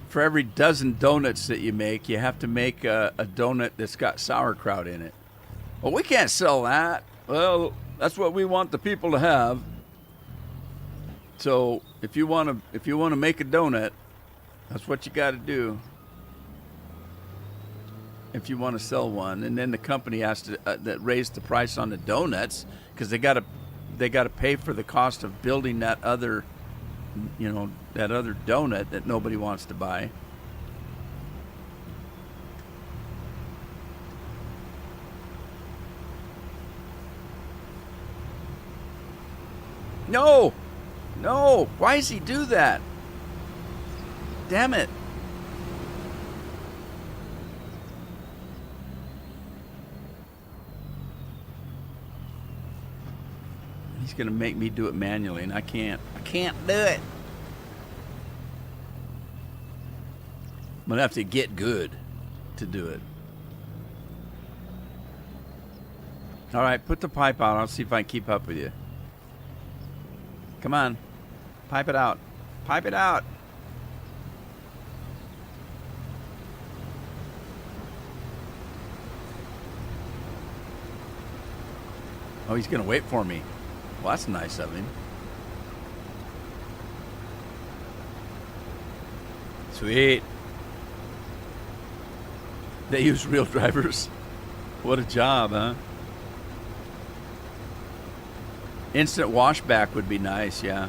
For every dozen donuts that you make, you have to make a donut that's got sauerkraut in it. Well, we can't sell that. Well, that's what we want the people to have. So if you want to make a donut, that's what you got to do. If you want to sell one, and then the company has to that raise the price on the donuts because they got to pay for the cost of building that other donut that nobody wants to buy. No, why does he do that? Damn it. He's going to make me do it manually, and I can't do it. I'm going to have to get good to do it. All right, put the pipe out. I'll see if I can keep up with you. Come on. Pipe it out. Pipe it out. Oh, he's going to wait for me. Well, that's nice of him. Sweet. They use real drivers. What a job, huh? Instant washback would be nice, yeah.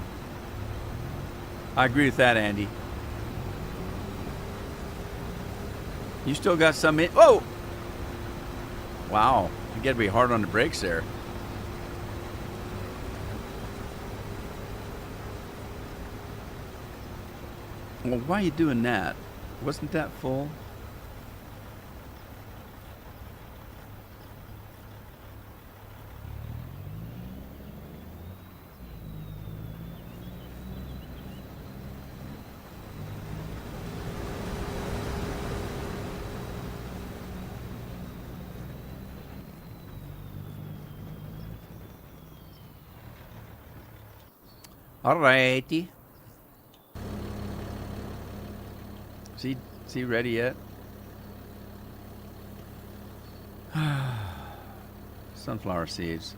I agree with that, Andy. You still got some in... Whoa! Wow. You got to be hard on the brakes there. Well, why are you doing that? Wasn't that full? Alrighty. Is he ready yet? Sunflower seeds.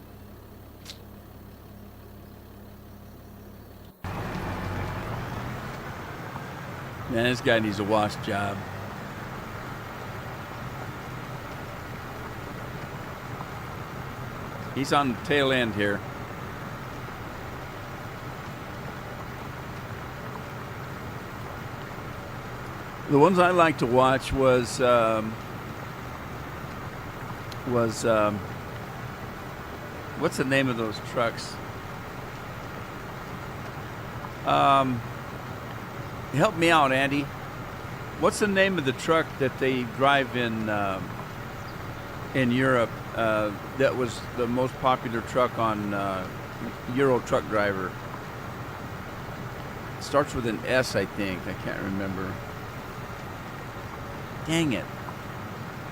Man, this guy needs a wash job. He's on the tail end here. The ones I like to watch was what's the name of those trucks? Help me out, Andy. What's the name of the truck that they drive in Europe? That was the most popular truck on Euro Truck Driver. It starts with an S, I think. I can't remember. Dang it.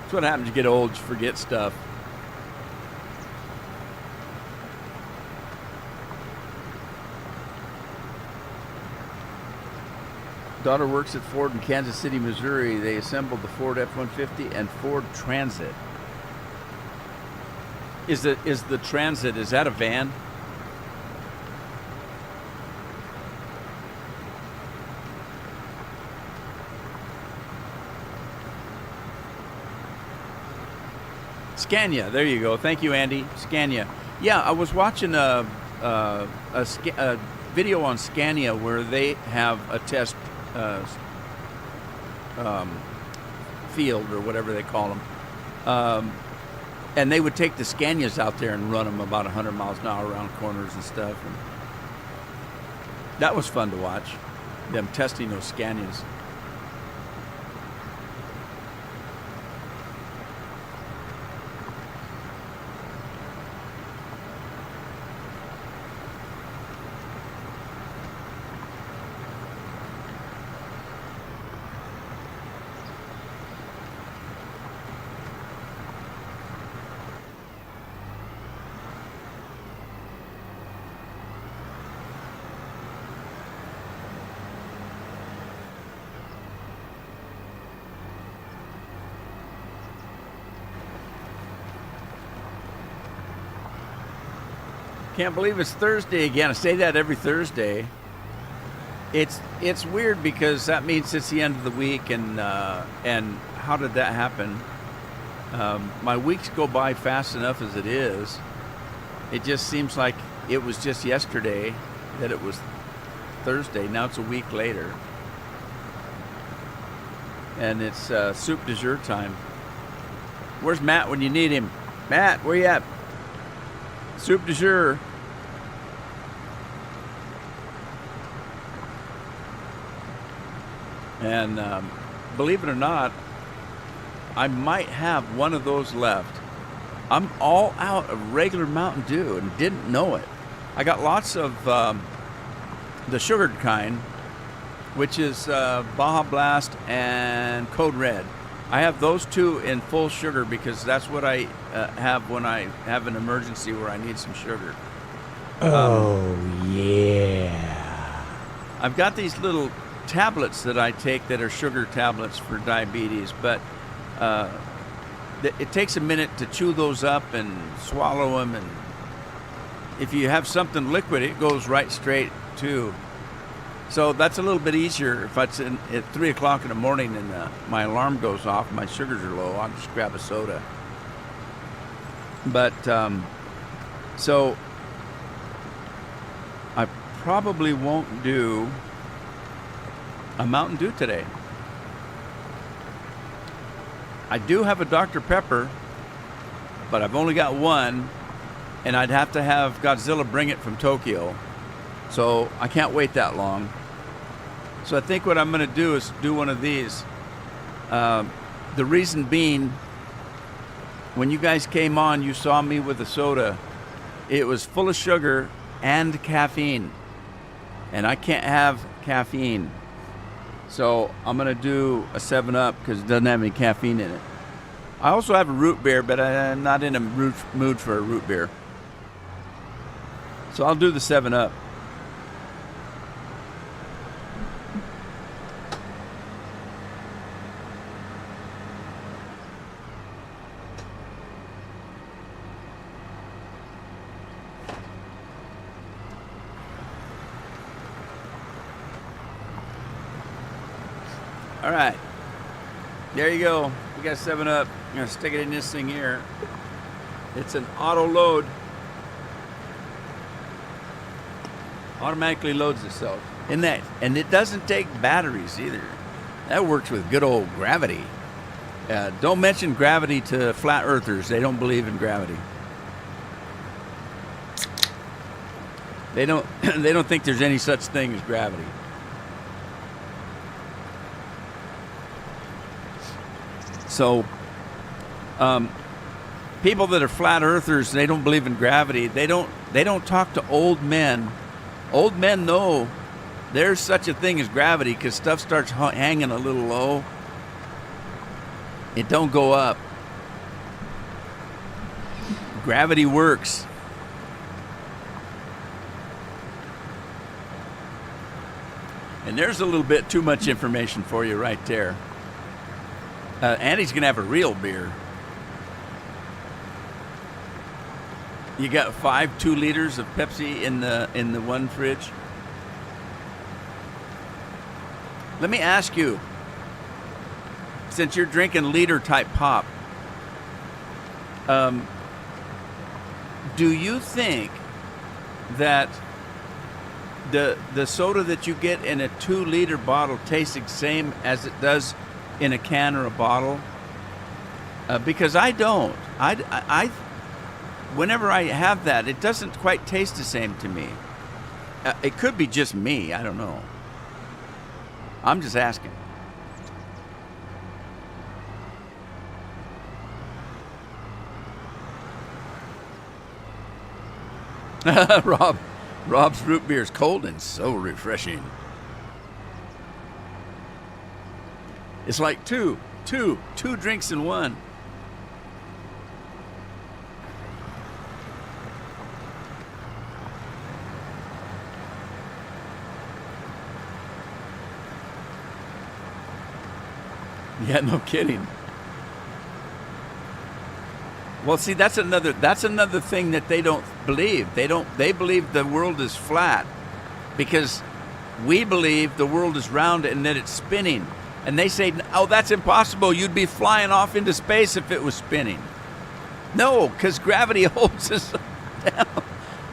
That's what happens. You get old, you forget stuff. Daughter works at Ford in Kansas City, Missouri. They assembled the Ford F-150 and Ford Transit. Is the Transit, is that a van? Scania, there you go. Thank you, Andy. Scania. Yeah, I was watching a video on Scania where they have a test field or whatever they call them. And they would take the Scanias out there and run them about 100 miles an hour around corners and stuff. And that was fun to watch, them testing those Scanias. Can't believe it's Thursday again. I say that every Thursday. It's weird because that means it's the end of the week, and how did that happen? My weeks go by fast enough as it is. It just seems like it was just yesterday that it was Thursday. Now it's a week later, and it's soup du jour time. Where's Matt when you need him? Matt, where you at? Soup du jour. And believe it or not, I might have one of those left. I'm all out of regular Mountain Dew and didn't know it. I got lots of the sugared kind, which is Baja Blast and Code Red. I have those two in full sugar because that's what I have when I have an emergency where I need some sugar. Oh, yeah. I've got these little tablets that I take that are sugar tablets for diabetes, but it takes a minute to chew those up and swallow them, and if you have something liquid, it goes right straight too. So that's a little bit easier. If it's at 3 o'clock in the morning and my alarm goes off, my sugars are low, I'll just grab a soda. But so I probably won't do a Mountain Dew today. I do have a Dr. Pepper, but I've only got one, and I'd have to have Godzilla bring it from Tokyo. So I can't wait that long. So I think what I'm going to do is do one of these. The reason being, when you guys came on, you saw me with a soda. It was full of sugar and caffeine, and I can't have caffeine. So I'm going to do a 7-Up because it doesn't have any caffeine in it. I also have a root beer, but I'm not in a mood for a root beer. So I'll do the 7-Up. All right. There you go. We got 7-Up. I'm going to stick it in this thing here. It's an auto load. Automatically loads itself. And it doesn't take batteries either. That works with good old gravity. Don't mention gravity to flat earthers. They don't believe in gravity. They don't they don't think there's any such thing as gravity. So people that are flat earthers, they don't believe in gravity. They don't talk to old men. Old men know there's such a thing as gravity because stuff starts hanging a little low. It don't go up. Gravity works. And there's a little bit too much information for you right there. Andy's gonna have a real beer. You got 2 liters of Pepsi in the one fridge. Let me ask you, since you're drinking liter type pop, do you think that the soda that you get in a 2 liter bottle tastes the same as it does in a can or a bottle? Because I don't. I whenever I have that, it doesn't quite taste the same to me. It could be just me. I don't know. I'm just asking. Rob's root beer is cold and so refreshing. It's like two drinks in one. Yeah, no kidding. Well, see, that's another thing that they don't believe. They believe the world is flat because we believe the world is round and that it's spinning. And they say, "Oh, that's impossible. You'd be flying off into space if it was spinning." No, because gravity holds us down.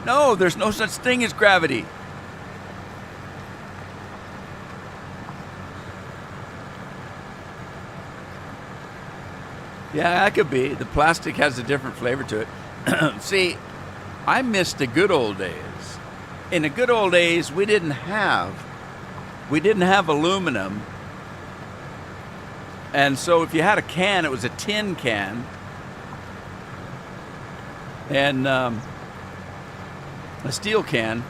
No, there's no such thing as gravity. Yeah, that could be. The plastic has a different flavor to it. See, I miss the good old days. In the good old days, we didn't have aluminum. And so if you had a can, it was a tin can. And a steel can.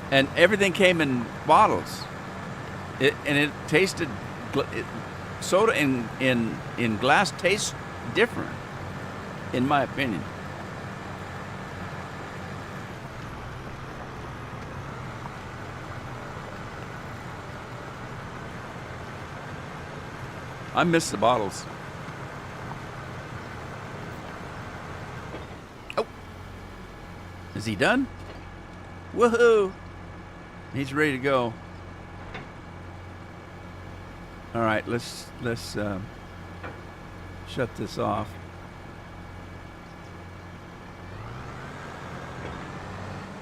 And everything came in bottles. It tasted... soda in glass tastes different, in my opinion. I miss the bottles. Oh, is he done? Woohoo! He's ready to go. All right, let's shut this off.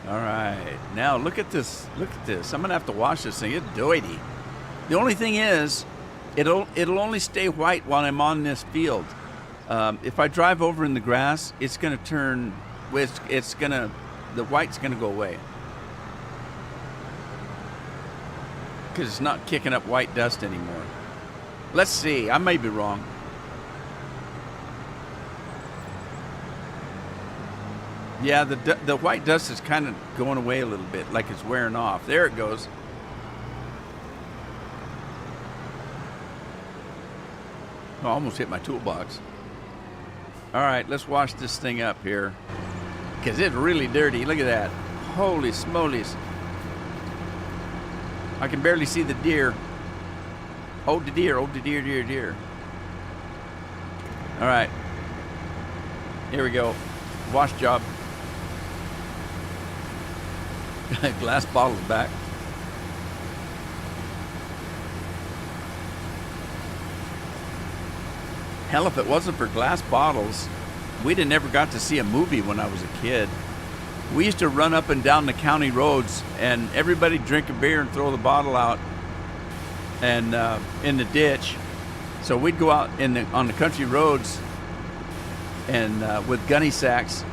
All right, now look at this. Look at this. I'm gonna have to wash this thing. It's doity. The only thing is, it'll only stay white while I'm on this field. If I drive over in the grass, it's gonna turn. The white's gonna go away because it's not kicking up white dust anymore. Let's see. I may be wrong. Yeah, the white dust is kind of going away a little bit, like it's wearing off. There it goes. I almost hit my toolbox. All right, let's wash this thing up here because it's really dirty. Look at that. Holy smolies. I can barely see the deer. Oh, the deer. Oh, the deer, deer, deer. All right. Here we go. Wash job. Glass bottle's back. Hell, if it wasn't for glass bottles, we'd have never got to see a movie when I was a kid. We used to run up and down the county roads, and everybody drink a beer and throw the bottle out and in the ditch. So we'd go out on the country roads and with gunny sacks.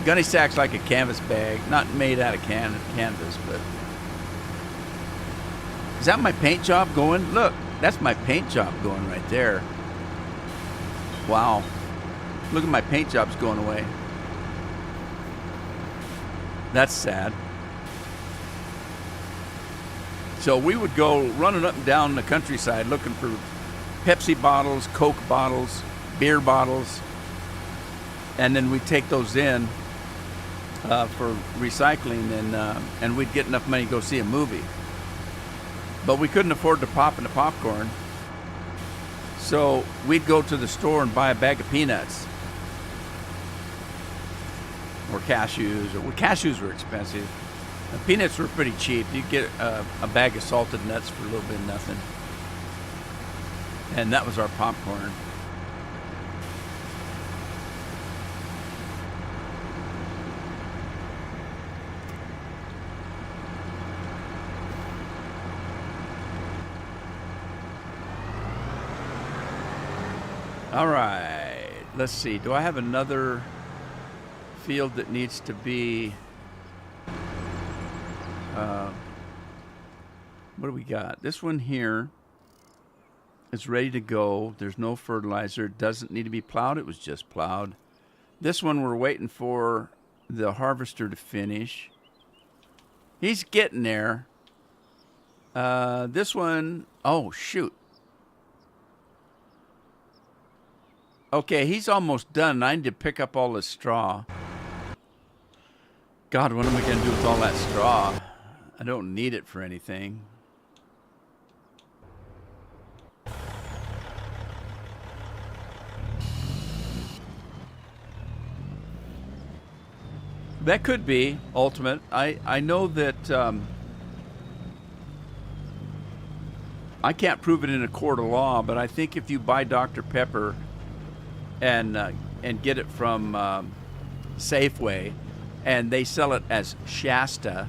Gunny sacks like a canvas bag, not made out of canvas, but... Is that my paint job going? Look, that's my paint job going right there. Wow. Look at my paint jobs going away. That's sad. So we would go running up and down the countryside looking for Pepsi bottles, Coke bottles, beer bottles, and then we'd take those in for recycling, and we'd get enough money to go see a movie. But we couldn't afford to pop in the popcorn, so we'd go to the store and buy a bag of peanuts or cashews. Cashews were expensive. Peanuts were pretty cheap. You'd get a bag of salted nuts for a little bit of nothing. And that was our popcorn. All right, let's see. Do I have another field that needs to be... what do we got? This one here is ready to go. There's no fertilizer. It doesn't need to be plowed. It was just plowed. This one we're waiting for the harvester to finish. He's getting there. This one, oh shoot. Okay, he's almost done. I need to pick up all this straw. God, what am I going to do with all that straw? I don't need it for anything. That could be ultimate. I know that I can't prove it in a court of law, but I think if you buy Dr. Pepper and get it from Safeway, and they sell it as Shasta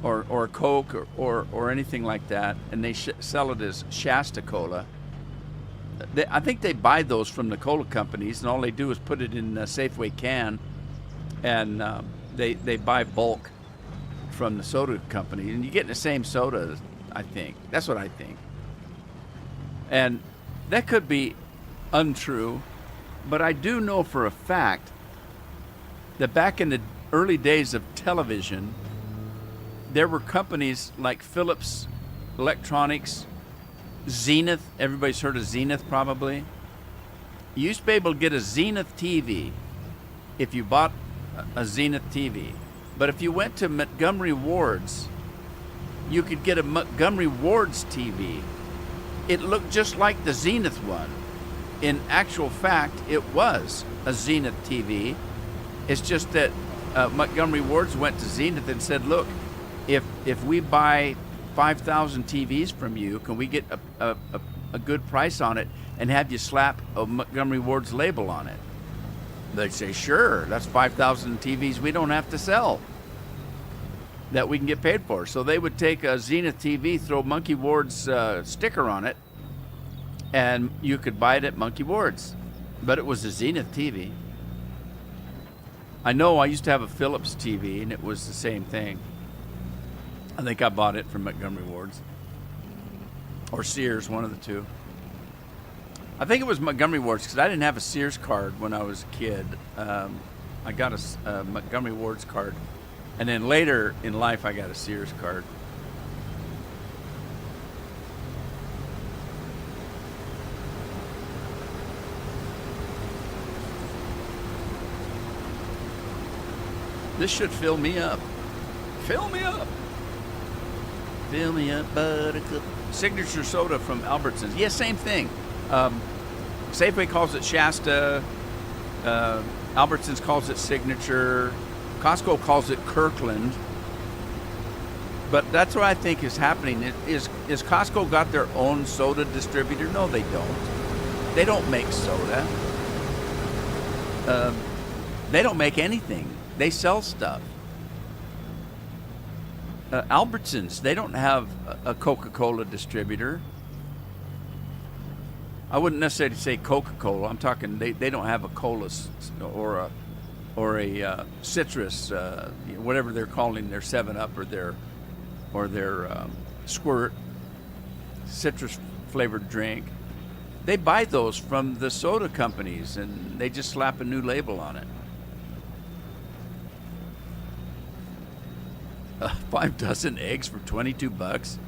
or Coke or anything like that, and they sell it as Shasta Cola. I think they buy those from the cola companies, and all they do is put it in a Safeway can. And they buy bulk from the soda company, and you get the same soda, I think. That's what I think. And that could be untrue, but I do know for a fact that back in the early days of television, there were companies like Philips Electronics, Zenith. Everybody's heard of Zenith probably. You used to be able to get a Zenith TV if you bought a Zenith TV. But if you went to Montgomery Ward's, you could get a Montgomery Ward's TV. It looked just like the Zenith one. In actual fact, it was a Zenith TV. It's just that Montgomery Ward's went to Zenith and said, look, if we buy 5,000 TVs from you, can we get a good price on it and have you slap a Montgomery Ward's label on it? They'd say, sure, that's 5,000 TVs we don't have to sell that we can get paid for. So they would take a Zenith TV, throw Monkey Ward's sticker on it, and you could buy it at Monkey Ward's. But it was a Zenith TV. I know I used to have a Philips TV, and it was the same thing. I think I bought it from Montgomery Ward's. Or Sears, one of the two. I think it was Montgomery Ward's because I didn't have a Sears card when I was a kid. I got a Montgomery Ward's card. And then later in life, I got a Sears card. This should fill me up. Fill me up. Fill me up, buttercup. Signature soda from Albertsons. Yeah, same thing. Safeway calls it Shasta. Albertsons calls it Signature. Costco calls it Kirkland. But that's what I think is happening. Is Costco got their own soda distributor? No, they don't. They don't make soda. They don't make anything. They sell stuff. Albertsons, they don't have a Coca-Cola distributor. I wouldn't necessarily say Coca-Cola. I'm talking they don't have a cola or a citrus, whatever they're calling their 7-Up or their Squirt citrus flavored drink. They buy those from the soda companies and they just slap a new label on it. 5 dozen eggs for $22.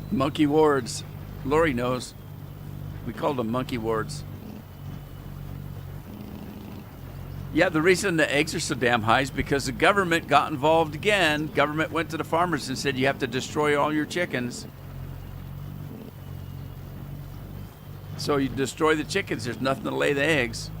Monkey wards. Lori knows. We called them monkey wards. Yeah, the reason the eggs are so damn high is because the government got involved again. Government went to the farmers and said, you have to destroy all your chickens. So you destroy the chickens, there's nothing to lay the eggs.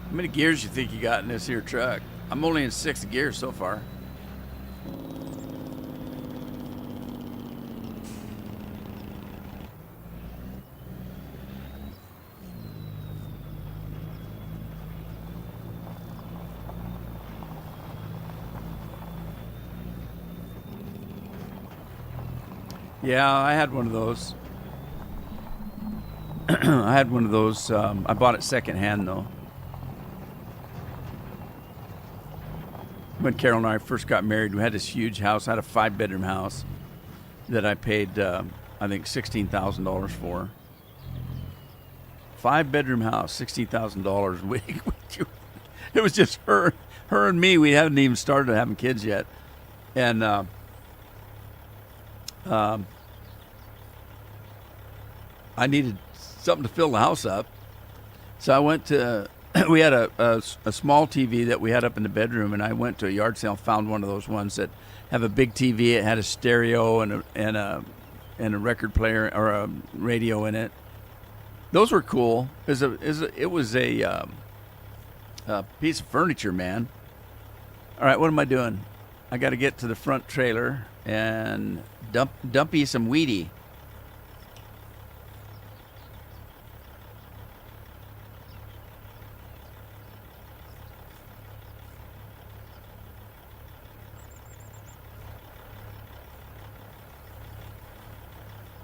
How many gears you think you got in this here truck? I'm only in 6th gear so far. Yeah, I had one of those. I had one of those. I bought it secondhand though. When Carol and I first got married, we had this huge house. I had a 5-bedroom house that I paid, I think, $16,000 for. 5-bedroom house, $16,000. It was just her and me. We hadn't even started having kids yet, and I needed something to fill the house up, so I went to. We had a small TV that we had up in the bedroom, and I went to a yard sale, found one of those ones that have a big TV. It had a stereo and a record player or a radio in it. Those were cool. It was a piece of furniture, man. All right, what am I doing? I got to get to the front trailer and dump you some Wheatie.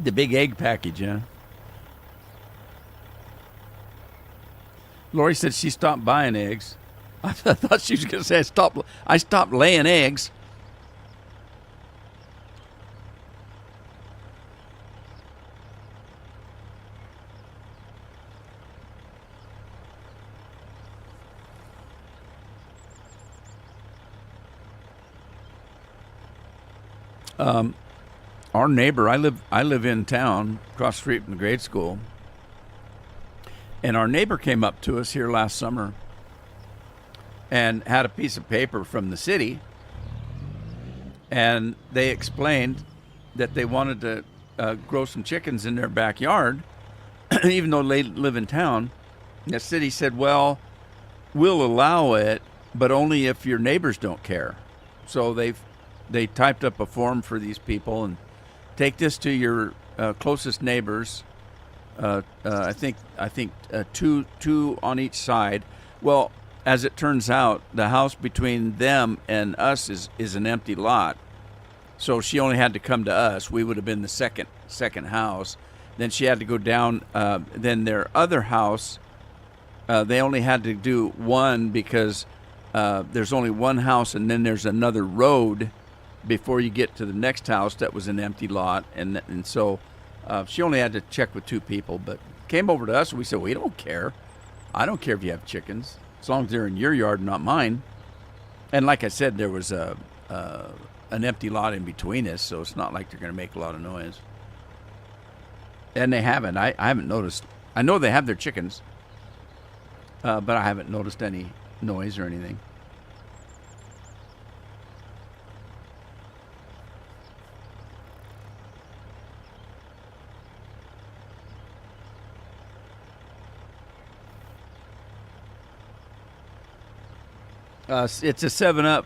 The big egg package, huh? Lori said she stopped buying eggs. I thought she was going to say I stopped laying eggs. Our neighbor, I live in town, across the street from the grade school, and our neighbor came up to us here last summer and had a piece of paper from the city, and they explained that they wanted to grow some chickens in their backyard, even though they live in town. The city said, well, we'll allow it, but only if your neighbors don't care. So they typed up a form for these people and take this to your closest neighbors. I think two on each side. Well, as it turns out, the house between them and us is an empty lot. So she only had to come to us. We would have been the second house. Then she had to go down. Then their other house, they only had to do one because there's only one house, and then there's another road before you get to the next house that was an empty lot, and so she only had to check with 2 people, but came over to us and we said, we don't care. I don't care if you have chickens, as long as they're in your yard, not mine. And like I said, there was an empty lot in between us, so it's not like they're going to make a lot of noise. And they haven't. I haven't noticed I know they have their chickens, but I haven't noticed any noise or anything. It's a 7-Up.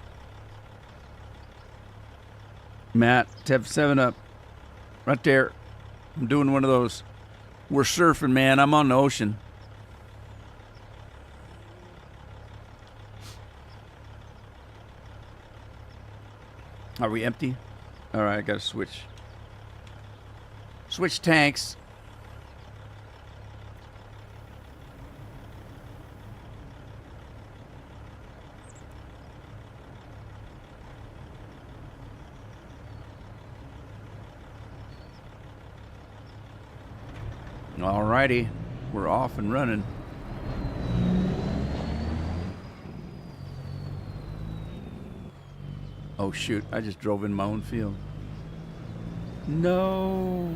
Matt, have 7-Up. Right there. I'm doing one of those. We're surfing, man. I'm on the ocean. Are we empty? All right, I got to switch. Switch tanks. All righty, we're off and running. Oh shoot, I just drove in my own field. No.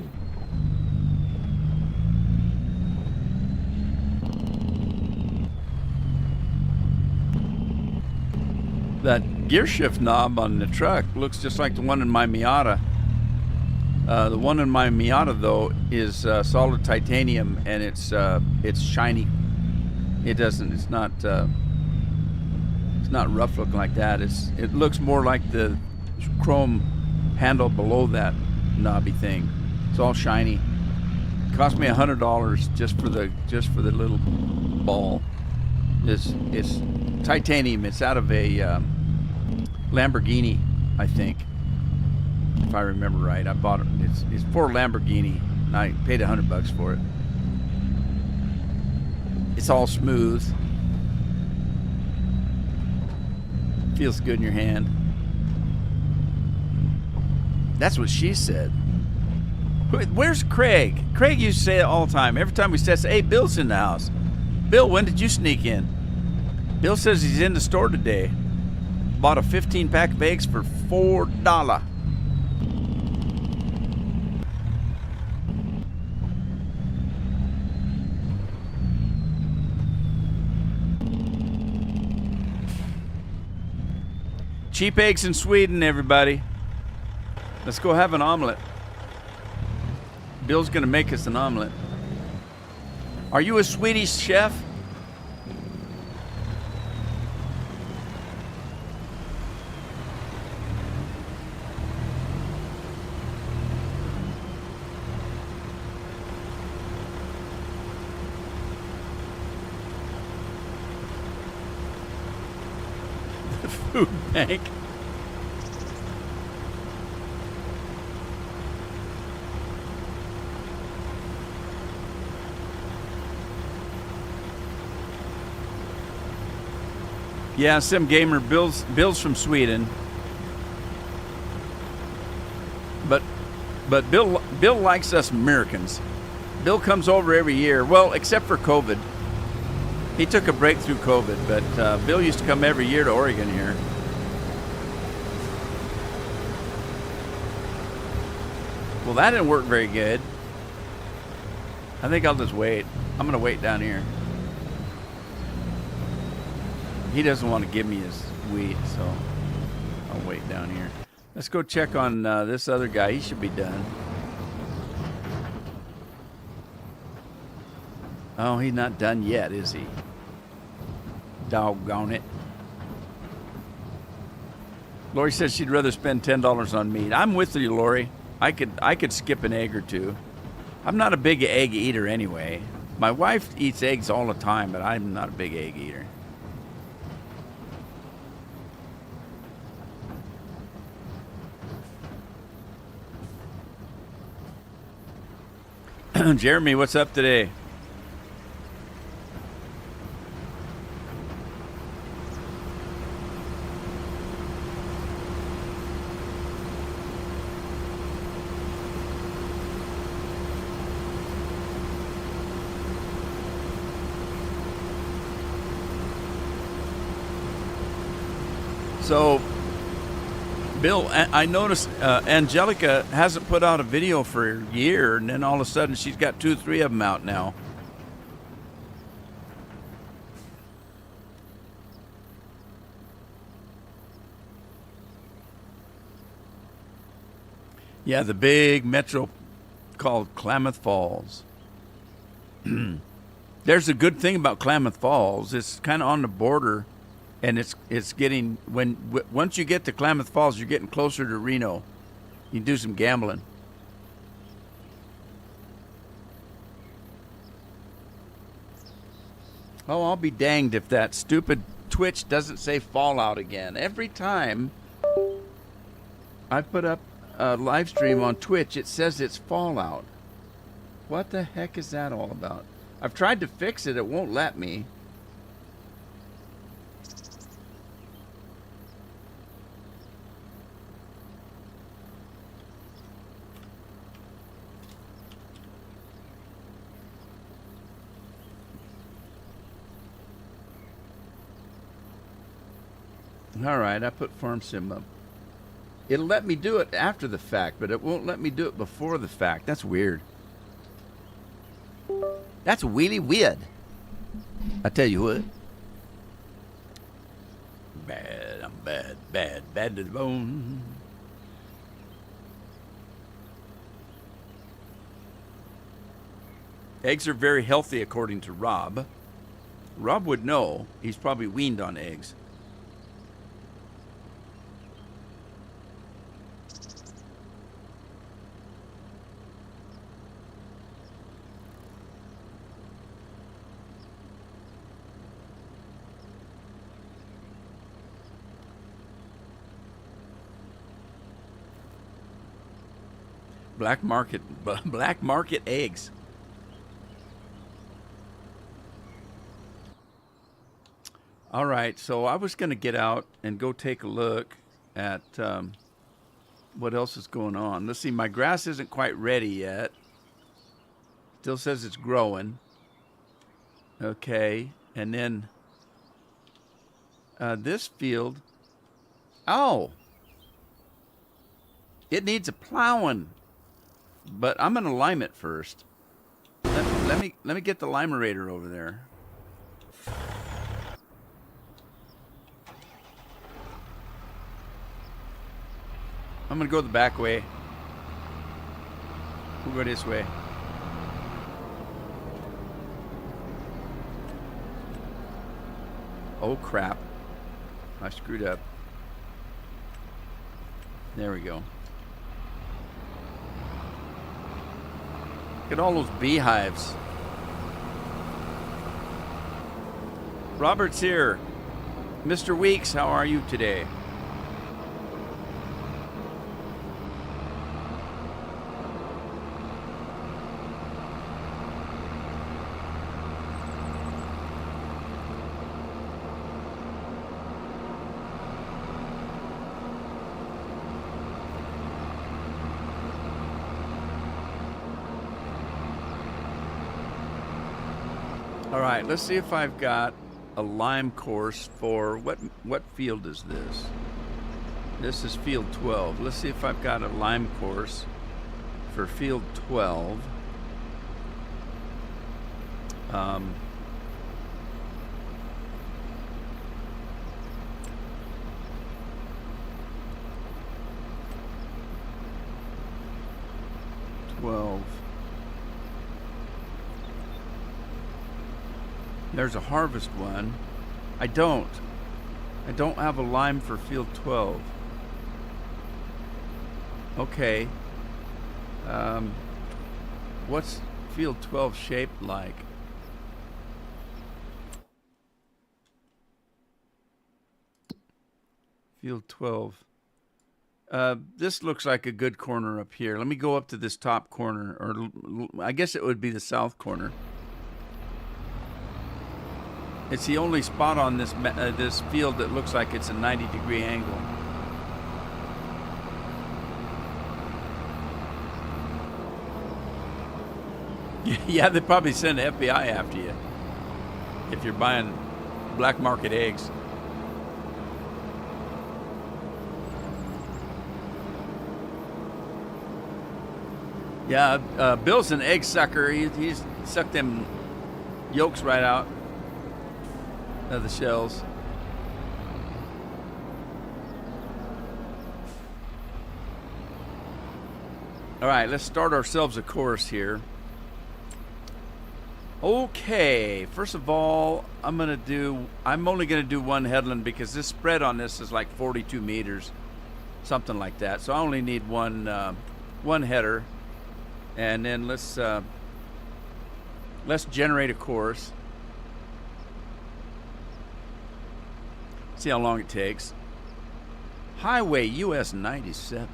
That gear shift knob on the truck looks just like the one in my Miata. The one in my Miata though is solid titanium, and it's shiny. It's not rough looking like that. It looks more like the chrome handle below that knobby thing. It's all shiny. It cost me $100 just for the little ball. It's titanium. It's out of a Lamborghini, I think. If I remember right, I bought it. It's for a Lamborghini, and I paid $100 for it. It's all smooth. Feels good in your hand. That's what she said. Where's Craig? Craig used to say it all the time. Every time we said, "Hey, Bill's in the house." Bill, when did you sneak in? Bill says he's in the store today. Bought a 15-pack of eggs for $4. Cheap eggs in Sweden, everybody. Let's go have an omelet. Bill's gonna make us an omelet. Are you a Swedish chef? Food bank. Yeah, Sim Gamer. Bill's from Sweden, but Bill likes us Americans. Bill comes over every year. Well, except for COVID. He took a break through COVID, but Bill used to come every year to Oregon here. Well, that didn't work very good. I think I'll just wait. I'm going to wait down here. He doesn't want to give me his wheat, so I'll wait down here. Let's go check on this other guy. He should be done. Oh, he's not done yet, is he? Doggone it. Lori says she'd rather spend $10 on meat. I'm with you, Lori. I could skip an egg or two. I'm not a big egg eater anyway. My wife eats eggs all the time, but I'm not a big egg eater. Jeremy, what's up today? So, Bill, I noticed Angelica hasn't put out a video for a year, and then all of a sudden she's got 2 or 3 of them out now. Yeah, the big metro called Klamath Falls. There's a good thing about Klamath Falls. It's kind of on the border, and it's getting once you get to Klamath Falls, you're getting closer to Reno. You can do some gambling. Oh, I'll be danged if that stupid Twitch doesn't say Fallout again. Every time I put up a live stream on Twitch, it says it's Fallout. What the heck is that all about? I've tried to fix it. It won't let me. All right, I put Farm Sim up. It'll let me do it after the fact, but it won't let me do it before the fact. That's weird. That's really weird. I tell you what. Bad, I'm bad, bad to the bone. Eggs are very healthy according to Rob. Rob would know. He's probably weaned on eggs. Black market eggs. All right, so I was going to get out and go take a look at what else is going on. Let's see, my grass isn't quite ready yet. Still says it's growing. Okay, and then this field. Oh, it needs a plowing. But I'm gonna lime it first. Let me get the limerator over there. I'm gonna go the back way. We'll go this way. Oh crap. I screwed up. There we go. Look at all those beehives. Robert's here. Mr. Weeks, how are you today? All right, let's see if I've got a lime course for what field is this? This is field 12. Let's see if I've got a lime course for field 12. There's a harvest one. I don't have a lime for field 12. Okay. What's field 12 shaped like? Field 12. This looks like a good corner up here. Let me go up to this top corner, or I guess it would be the south corner. It's the only spot on this this field that looks like it's a 90-degree angle. Yeah, they probably send the FBI after you if you're buying black market eggs. Yeah, Bill's an egg sucker. He's sucked them yolks right out of the shells. All right, let's start ourselves a course here. Okay, first of all, I'm only gonna do one headland because this spread on this is like 42 meters, something like that. So I only need one header, and then let's generate a course. See how long it takes. Highway US 97.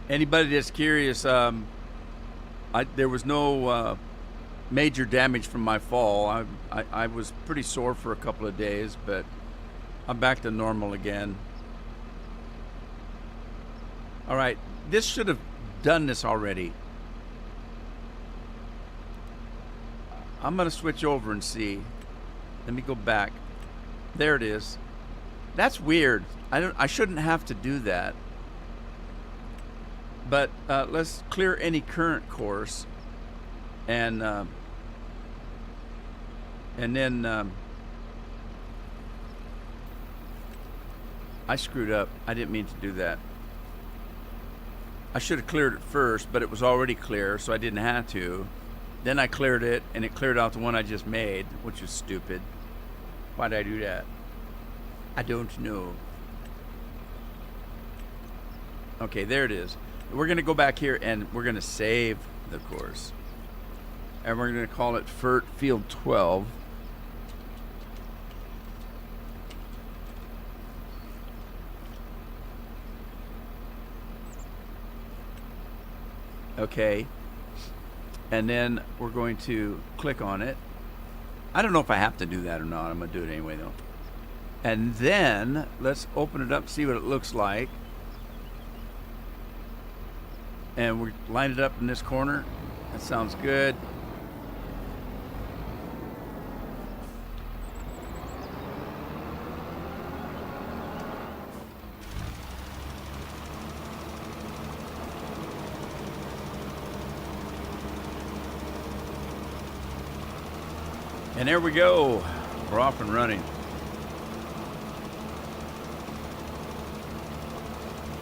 Anybody that's curious, there was no major damage from my fall. I was pretty sore for a couple of days, but I'm back to normal again. All right, this should have done this already. I'm gonna switch over and see. Let me go back. There it is. That's weird. I shouldn't have to do that. But let's clear any current course, and then I screwed up. I didn't mean to do that. I should have cleared it first, but it was already clear, so I didn't have to. Then I cleared it, and it cleared out the one I just made, which is stupid. Why did I do that? I don't know. Okay, there it is. We're going to go back here and we're going to save the course. And we're going to call it FERT Field 12. Okay. And then we're going to click on it. I don't know if I have to do that or not. I'm going to do it anyway though. And then let's open it up, see what it looks like. And we line it up in this corner. That sounds good. And there we go. We're off and running.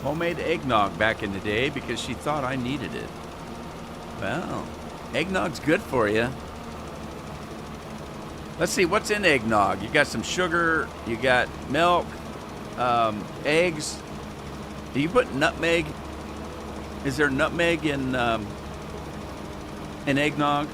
Homemade eggnog back in the day because she thought I needed it. Well, eggnog's good for you. Let's see, what's in eggnog? You got some sugar, you got milk, eggs. Do you put nutmeg? Is there nutmeg in eggnog?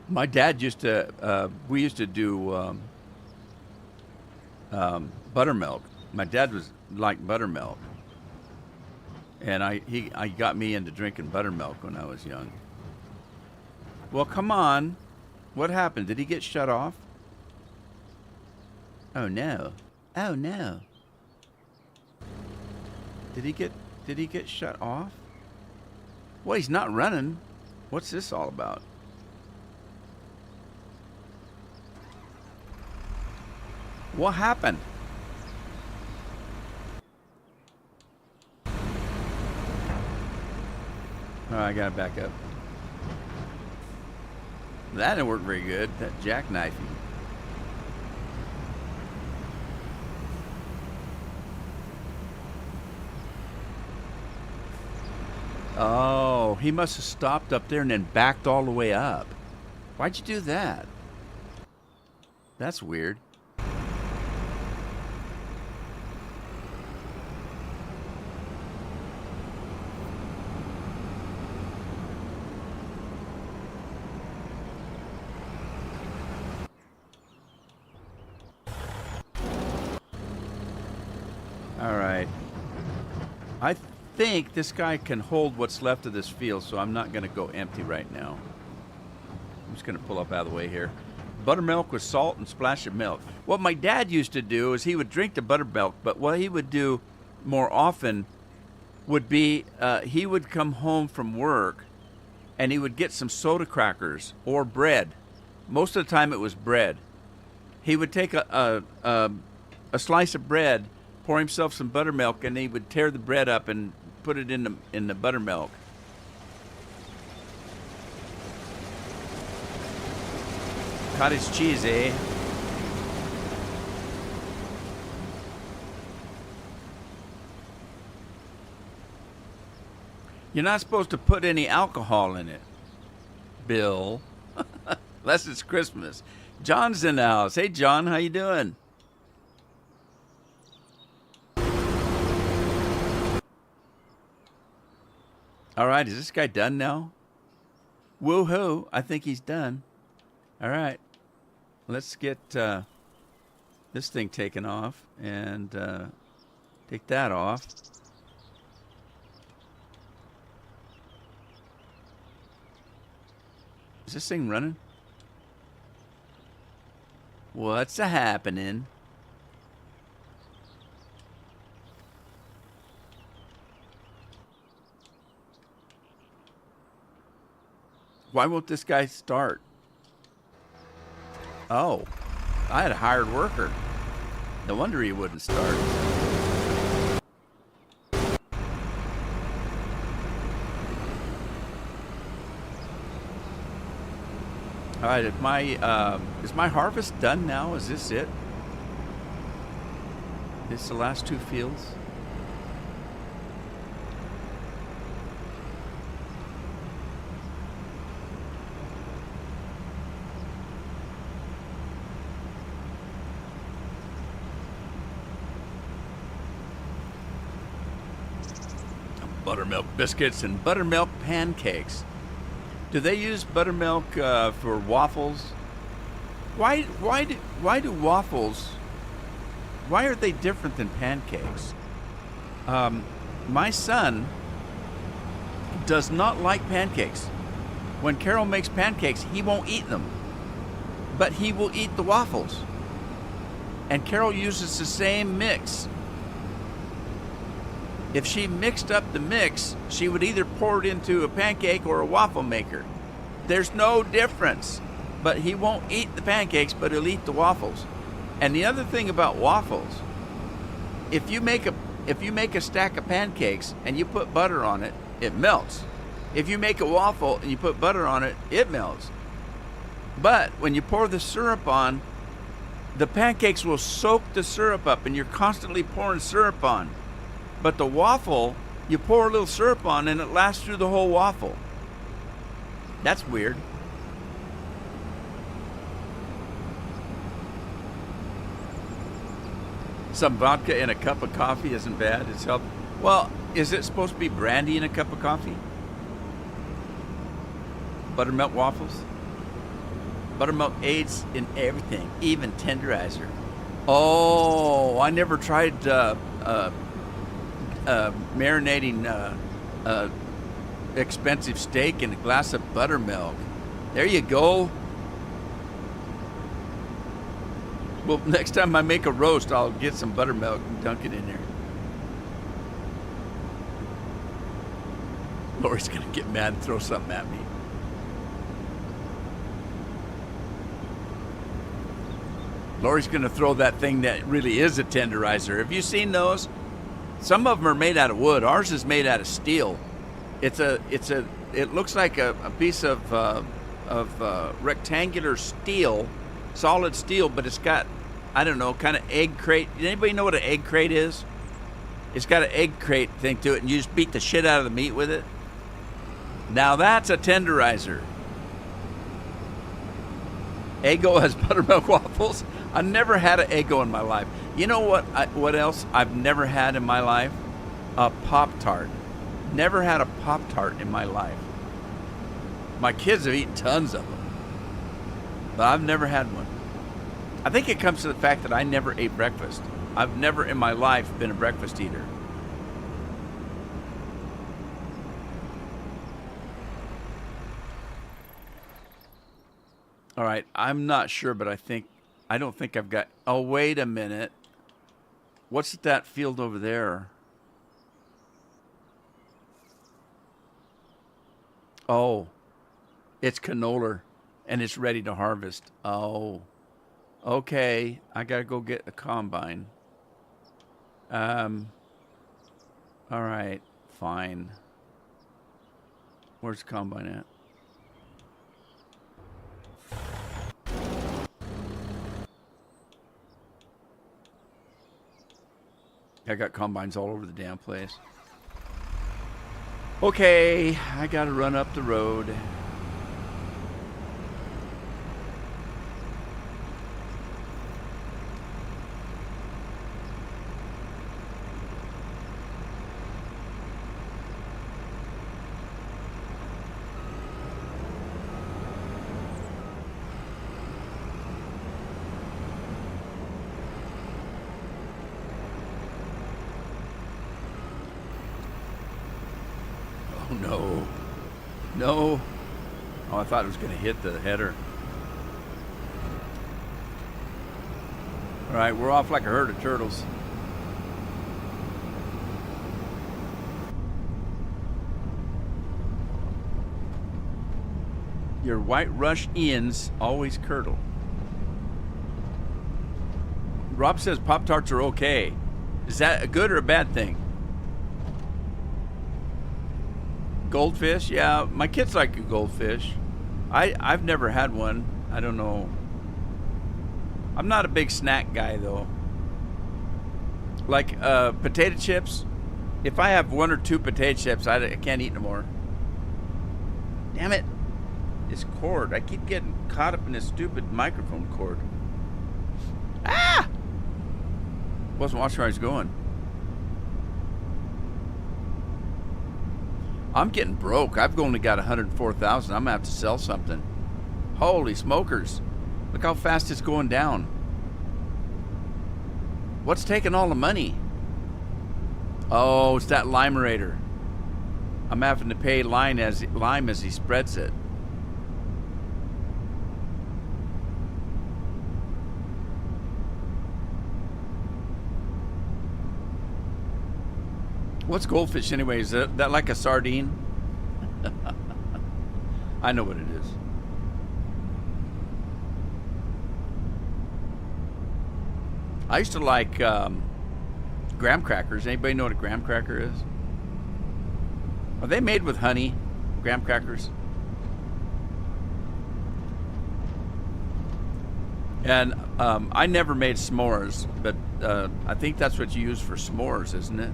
My dad used to, we used to do buttermilk. My dad was like buttermilk. And I got me into drinking buttermilk when I was young. Well, come on. What happened? Did he get shut off? Oh no. Oh no. Did he get shut off? Well, he's not running. What's this all about? What happened? Oh, I gotta back up. That didn't work very good, that jackknifing. Oh, he must have stopped up there and then backed all the way up. Why'd you do that? That's weird. All right. I think this guy can hold what's left of this field, so I'm not going to go empty right now. I'm just going to pull up out of the way here. Buttermilk with salt and splash of milk. What my dad used to do is he would drink the buttermilk, but what he would do more often would be he would come home from work and he would get some soda crackers or bread. Most of the time it was bread. He would take a slice of bread, pour himself some buttermilk, and he would tear the bread up and put it in the buttermilk. Cottage cheese, eh? You're not supposed to put any alcohol in it, Bill. Unless it's Christmas. John's in the house. Hey, John, how you doing? All right, is this guy done now? Woohoo, I think he's done. All right, let's get this thing taken off and take that off. Is this thing running? What's a happening? Why won't this guy start? Oh, I had a hired worker. No wonder he wouldn't start. All right, is my harvest done now? Is this it? This the last two fields? Buttermilk biscuits and buttermilk pancakes. Do they use buttermilk for waffles? Why do waffles? Why are they different than pancakes? My son does not like pancakes. When Carol makes pancakes, he won't eat them, but he will eat the waffles. And Carol uses the same mix. If she mixed up the mix, she would either pour it into a pancake or a waffle maker. There's no difference. But he won't eat the pancakes, but he'll eat the waffles. And the other thing about waffles, if you make a stack of pancakes and you put butter on it, it melts. If you make a waffle and you put butter on it, it melts. But when you pour the syrup on, the pancakes will soak the syrup up, and you're constantly pouring syrup on. But the waffle, you pour a little syrup on and it lasts through the whole waffle. That's weird. Some vodka in a cup of coffee isn't bad. It's helped. Well, is it supposed to be brandy in a cup of coffee? Buttermilk waffles? Buttermilk aids in everything, even tenderizer. Oh, I never tried marinating expensive steak in a glass of buttermilk. There you go. Well, next time I make a roast, I'll get some buttermilk and dunk it in there. Lori's gonna get mad and throw something at me. Lori's gonna throw that thing that really is a tenderizer. Have you seen those? Some of them are made out of wood. Ours is made out of steel. It looks like a piece of rectangular steel, solid steel, but it's got, I don't know, kind of egg crate. Anybody know what an egg crate is? It's got an egg crate thing to it, and you just beat the shit out of the meat with it. Now that's a tenderizer. Eggo has buttermilk waffles. I never had an Eggo in my life. You know what else I've never had in my life? A Pop-Tart. Never had a Pop-Tart in my life. My kids have eaten tons of them, but I've never had one. I think it comes to the fact that I never ate breakfast. I've never in my life been a breakfast eater. All right, I'm not sure, but I don't think I've got. Oh, wait a minute. What's that field over there? Oh, It's canola, and it's ready to harvest. Oh, okay. I gotta go get a combine. All right, fine. Where's the combine at? I got combines all over the damn place. Okay, I gotta run up the road. Oh no. No. Oh, I thought it was going to hit the header. All right, we're off like a herd of turtles. Your White Rush ends always curdle. Rob says Pop-Tarts are okay. Is that a good or a bad thing? Goldfish? Yeah, my kids like a goldfish. I've never had one. I don't know. I'm not a big snack guy though. Like potato chips. If I have one or two potato chips, I can't eat no more. Damn it. This cord. I keep getting caught up in this stupid microphone cord. Ah! Wasn't watching where I was going. I'm getting broke. I've only got 104,000. I'm gonna have to sell something. Holy smokers. Look how fast it's going down. What's taking all the money? Oh, it's that Limerator. I'm having to pay Lime as he spreads it. What's goldfish anyway? Is that like a sardine? I know what it is. I used to like graham crackers. Anybody know what a graham cracker is? Are they made with honey, graham crackers? And I never made s'mores, but I think that's what you use for s'mores, isn't it?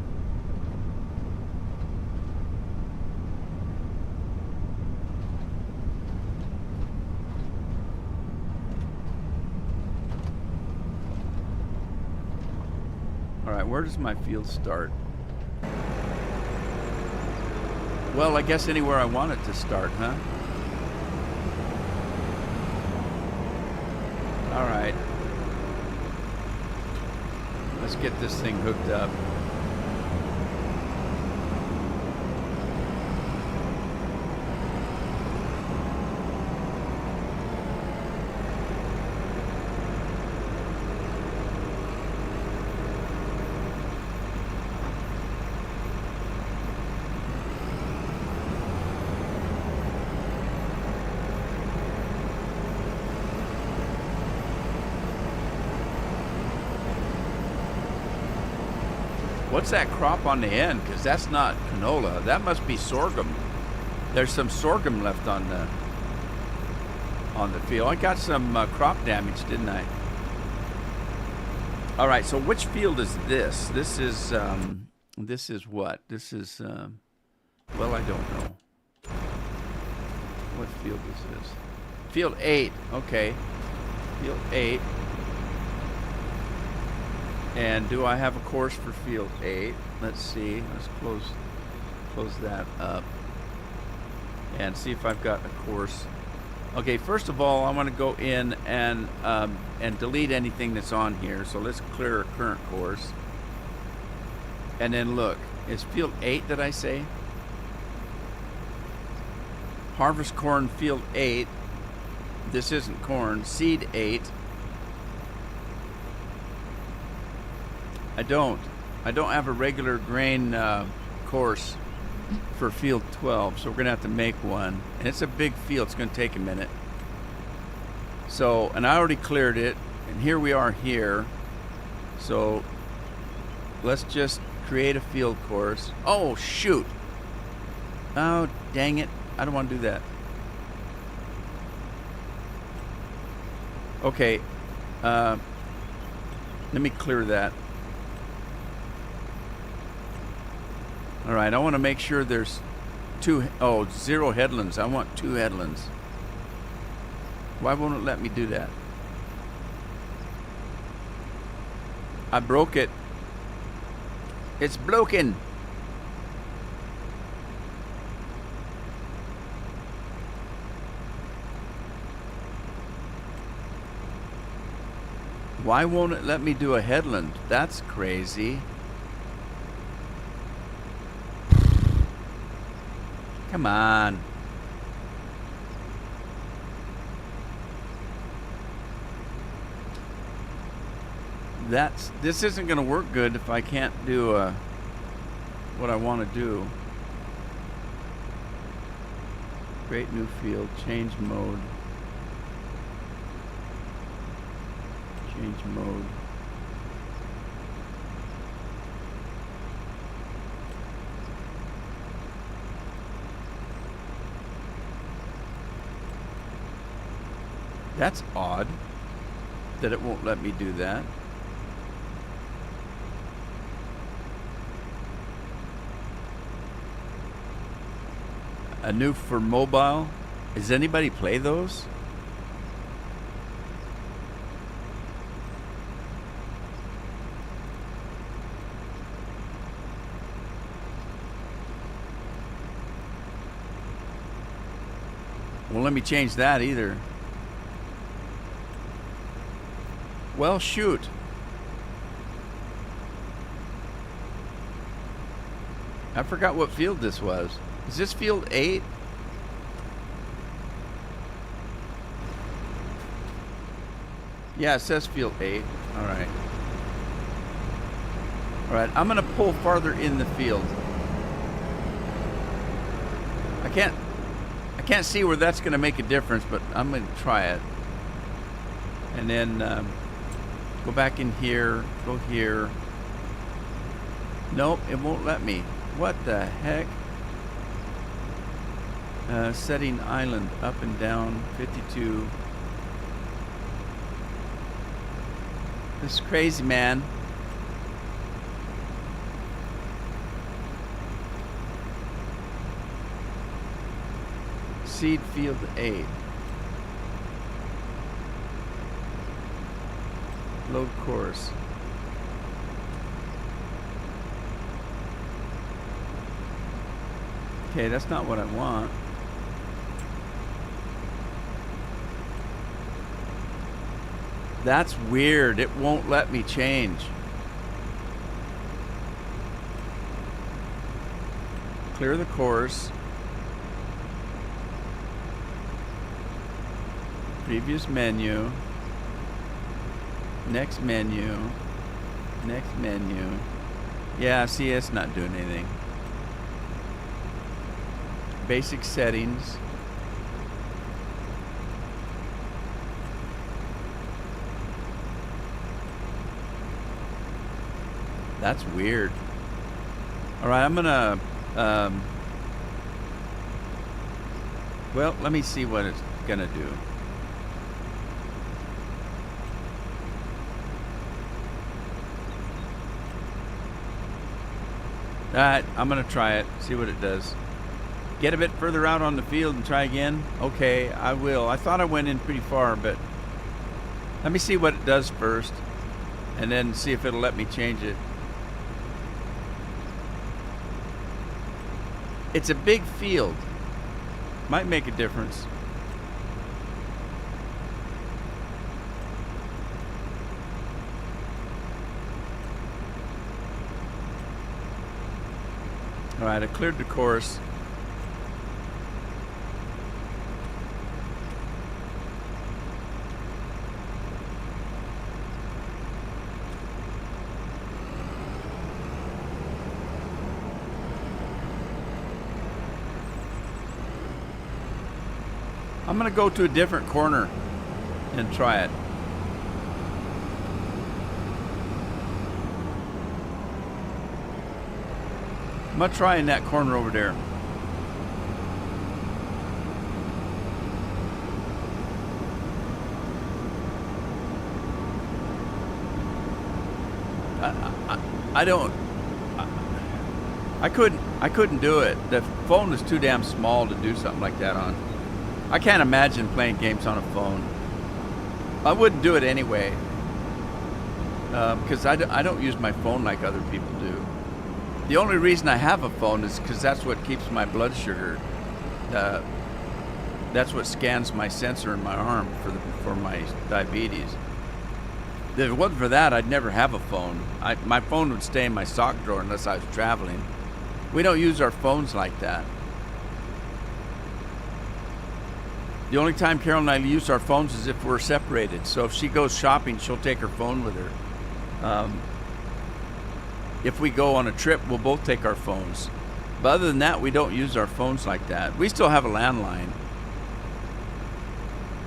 Where does my field start? Well, I guess anywhere I want it to start, huh? All right. Let's get this thing hooked up. What's that crop on the end? Because that's not canola. That must be sorghum. There's some sorghum left on the field. I got some crop damage, didn't I? All right. So which field is this? This is what? This is well, I don't know. What field is this? Field 8. Okay. Field 8. And do I have a course for field 8? Let's see. Let's close that up and see if I've got a course. Okay, first of all, I want to go in and delete anything that's on here. So let's clear our current course. And then look, is field 8, did I say? Harvest corn field 8. This isn't corn. Seed 8. I don't have a regular grain course. for field 12, so we're gonna have to make one, and it's a big field. It's gonna take a minute. So, and I already cleared it, and here we are here. So let's just create a field course. Oh shoot! Oh dang it! I don't want to do that. Okay, let me clear that. All right, I want to make sure there's zero headlands. I want 2 headlands. Why won't it let me do that? I broke it. It's broken. Why won't it let me do a headland? That's crazy. Come on. This isn't going to work good if I can't do what I want to do. Create new field, change mode. Change mode. That's odd that it won't let me do that. A new for mobile. Does anybody play those? Won't let me change that either. Well, shoot. I forgot what field this was. Is this field 8? Yeah, it says field 8. All right. All right, I'm gonna pull farther in the field. I can't see where that's gonna make a difference, but I'm gonna try it. And then go back in here, go here. Nope, it won't let me. What the heck? Setting island up and down 52. This is crazy, man. Seed field 8. Load course. Okay, that's not what I want. That's weird. It won't let me change. Clear the course. Previous menu. Next menu. Next menu. Yeah, see, it's not doing anything. Basic settings. That's weird. All right, I'm gonna, well, let me see what it's gonna do. All right, I'm gonna try it, see what it does. Get a bit further out on the field and try again. Okay, I will. I thought I went in pretty far, but let me see what it does first, and then see if it'll let me change it. It's a big field. Might make a difference. All right, I cleared the course. I'm going to go to a different corner and try it. I'm going to try in that corner over there. I couldn't do it. The phone was too damn small to do something like that on. I can't imagine playing games on a phone. I wouldn't do it anyway, because I don't use my phone like other people do. The only reason I have a phone is because that's what keeps my blood sugar. That's what scans my sensor in my arm for my diabetes. If it wasn't for that, I'd never have a phone. My phone would stay in my sock drawer unless I was traveling. We don't use our phones like that. The only time Carol and I use our phones is if we're separated. So if she goes shopping, she'll take her phone with her. If we go on a trip, we'll both take our phones. But other than that, we don't use our phones like that. We still have a landline.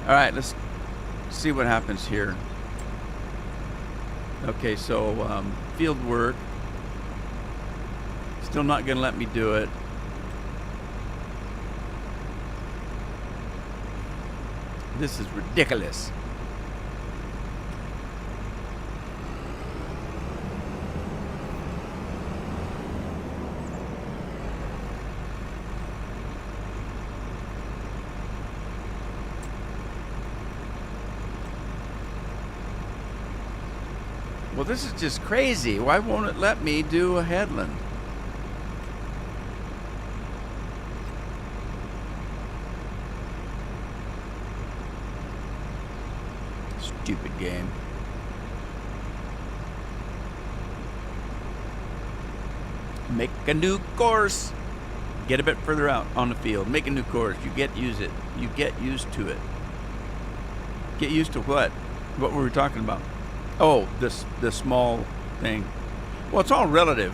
All right, let's see what happens here. Okay, so field work. Still not going to let me do it. This is ridiculous. Well, this is just crazy. Why won't it let me do a headland? Stupid game. Make a new course. Get a bit further out on the field. Make a new course. You get used to it. Get used to what? What were we talking about? Oh, this small thing. Well, it's all relative.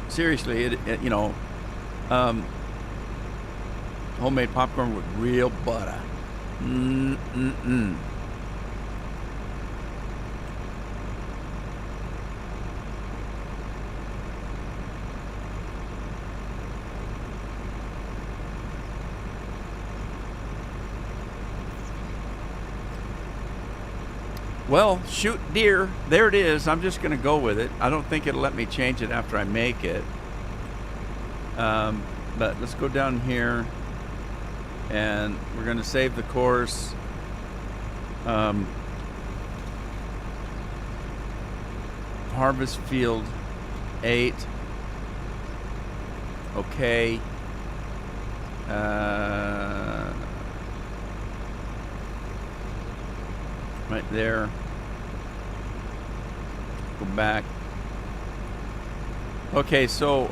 Seriously, homemade popcorn with real butter. Well, shoot deer. There it is. I'm just going to go with it. I don't think it'll let me change it after I make it. But let's go down here. And we're going to save the course. Harvest field 8. Okay. Right there. Go back. Okay, so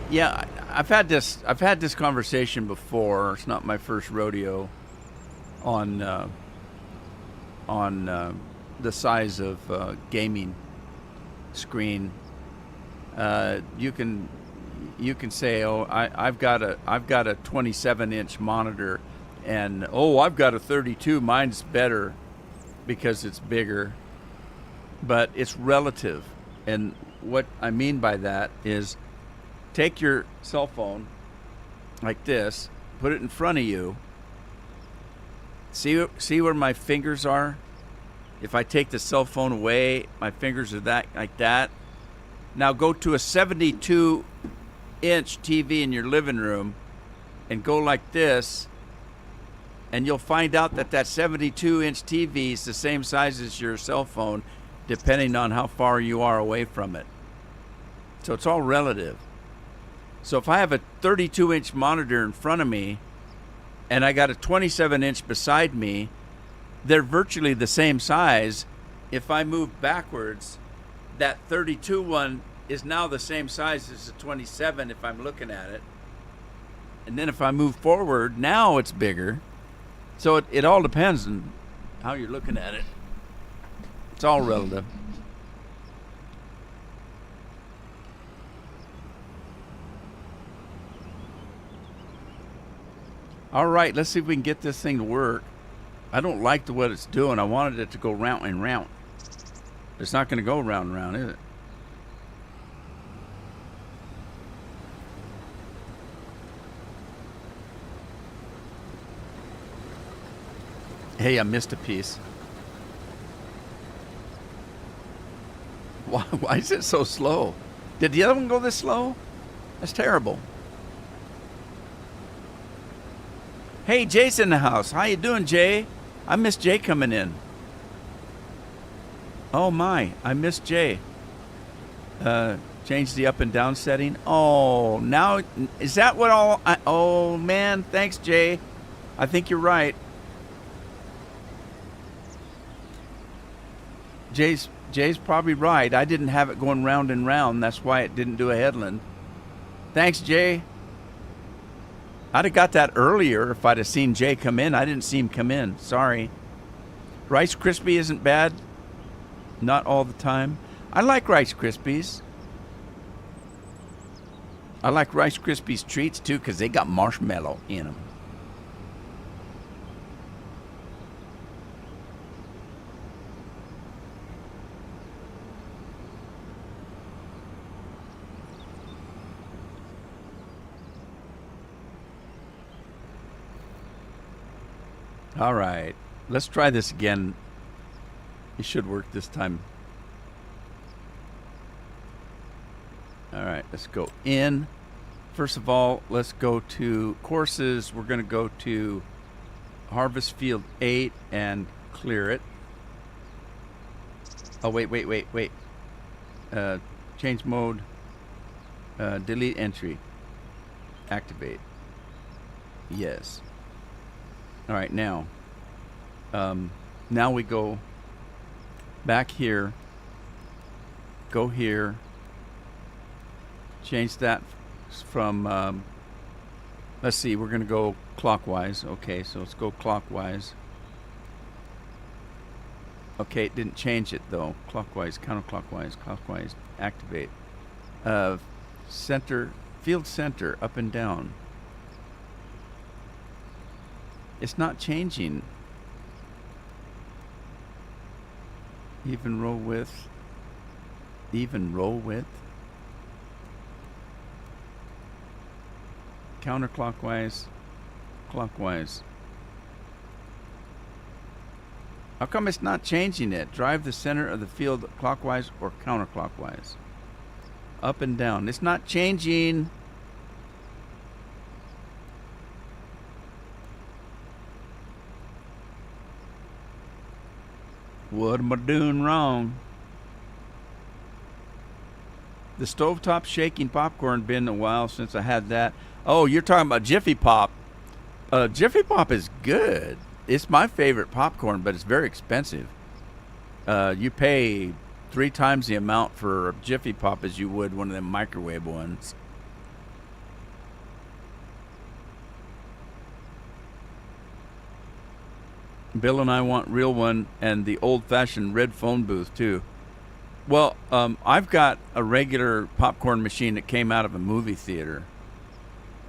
yeah, I've had this conversation before. It's not my first rodeo on the size of gaming screen. You can say, oh, I've got a 27-inch monitor, and oh, I've got a 32. Mine's better because it's bigger. But it's relative, and what I mean by that is, take your cell phone like this, put it in front of you. See where my fingers are? If I take the cell phone away, my fingers are like that. Now go to a 72-inch TV in your living room and go like this, and you'll find out that 72-inch TV is the same size as your cell phone, depending on how far you are away from it. So it's all relative. So if I have a 32-inch monitor in front of me and I got a 27-inch beside me, they're virtually the same size. If I move backwards, that 32 one is now the same size as the 27 if I'm looking at it. And then if I move forward, now it's bigger. So it all depends on how you're looking at it. It's all relative. All right, let's see if we can get this thing to work. I don't like what it's doing. I wanted it to go round and round. It's not going to go round and round, is it? Hey, I missed a piece. Why is it so slow? Did the other one go this slow? That's terrible. Hey, Jay's in the house. How you doing, Jay? I missed Jay coming in. Oh my, I missed Jay. Change the up and down setting. Oh, now is that what all? Oh man, thanks, Jay. I think you're right. Jay's probably right. I didn't have it going round and round. That's why it didn't do a headland. Thanks, Jay. I'd have got that earlier if I'd have seen Jay come in. I didn't see him come in. Sorry. Rice Krispie isn't bad. Not all the time. I like Rice Krispies. I like Rice Krispies treats too because they got marshmallow in them. All right, let's try this again. It should work this time. All right, let's go in. First of all, let's go to courses. We're going to go to Harvest Field 8 and clear it. Oh, wait. Change mode. Delete entry. Activate. Yes. All right, now we go back here, go here, change that from, let's see, we're going to go clockwise. Okay, so let's go clockwise. Okay, it didn't change it though. Clockwise, counterclockwise, clockwise, activate. Center, field center, up and down. It's not changing. Even row width. Even row width. Counterclockwise. Clockwise. How come it's not changing it? Drive the center of the field clockwise or counterclockwise. Up and down. It's not changing. What am I doing wrong? The stovetop shaking popcorn been a while since I had that. Oh, you're talking about Jiffy Pop. Jiffy Pop is good. It's my favorite popcorn, but it's very expensive. You pay 3 times the amount for Jiffy Pop as you would one of them microwave ones. Bill and I want real one and the old-fashioned red phone booth too. Well, I've got a regular popcorn machine that came out of a movie theater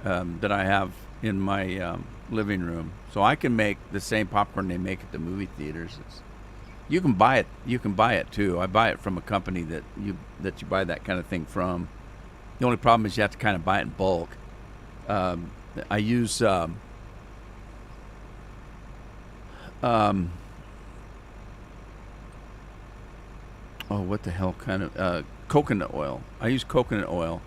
that I have in my living room, so I can make the same popcorn they make at the movie theaters. You can buy it. You can buy it too. I buy it from a company that you buy that kind of thing from. The only problem is you have to kind of buy it in bulk. I use. What the hell kind of coconut oil? I use coconut oil,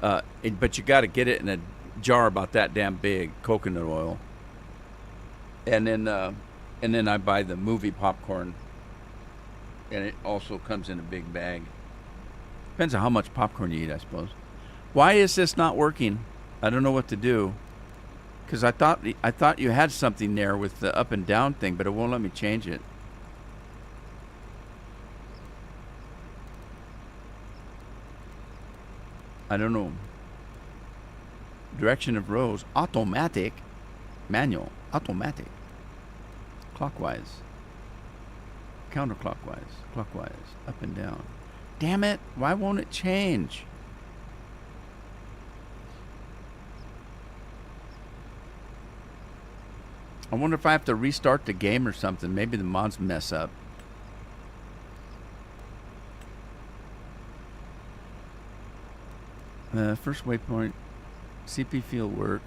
but you got to get it in a jar about that damn big, coconut oil. And then I buy the movie popcorn, and it also comes in a big bag. Depends on how much popcorn you eat, I suppose. Why is this not working? I don't know what to do. Because I thought you had something there with the up and down thing, but it won't let me change it. I don't know. Direction of rows. Automatic. Manual. Automatic. Clockwise. Counterclockwise. Clockwise. Up and down. Damn it. Why won't it change? I wonder if I have to restart the game or something. Maybe the mods mess up. First waypoint. CP field work.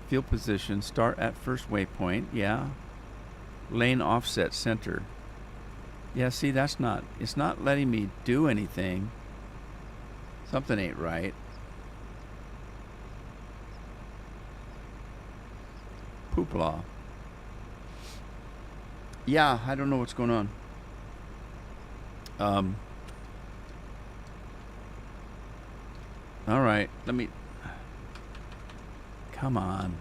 Field position. Start at first waypoint. Yeah. Lane offset center. Yeah, see, that's not... It's not letting me do anything. Something ain't right. Poopla. Yeah, I don't know what's going on. All right, let me... Come on.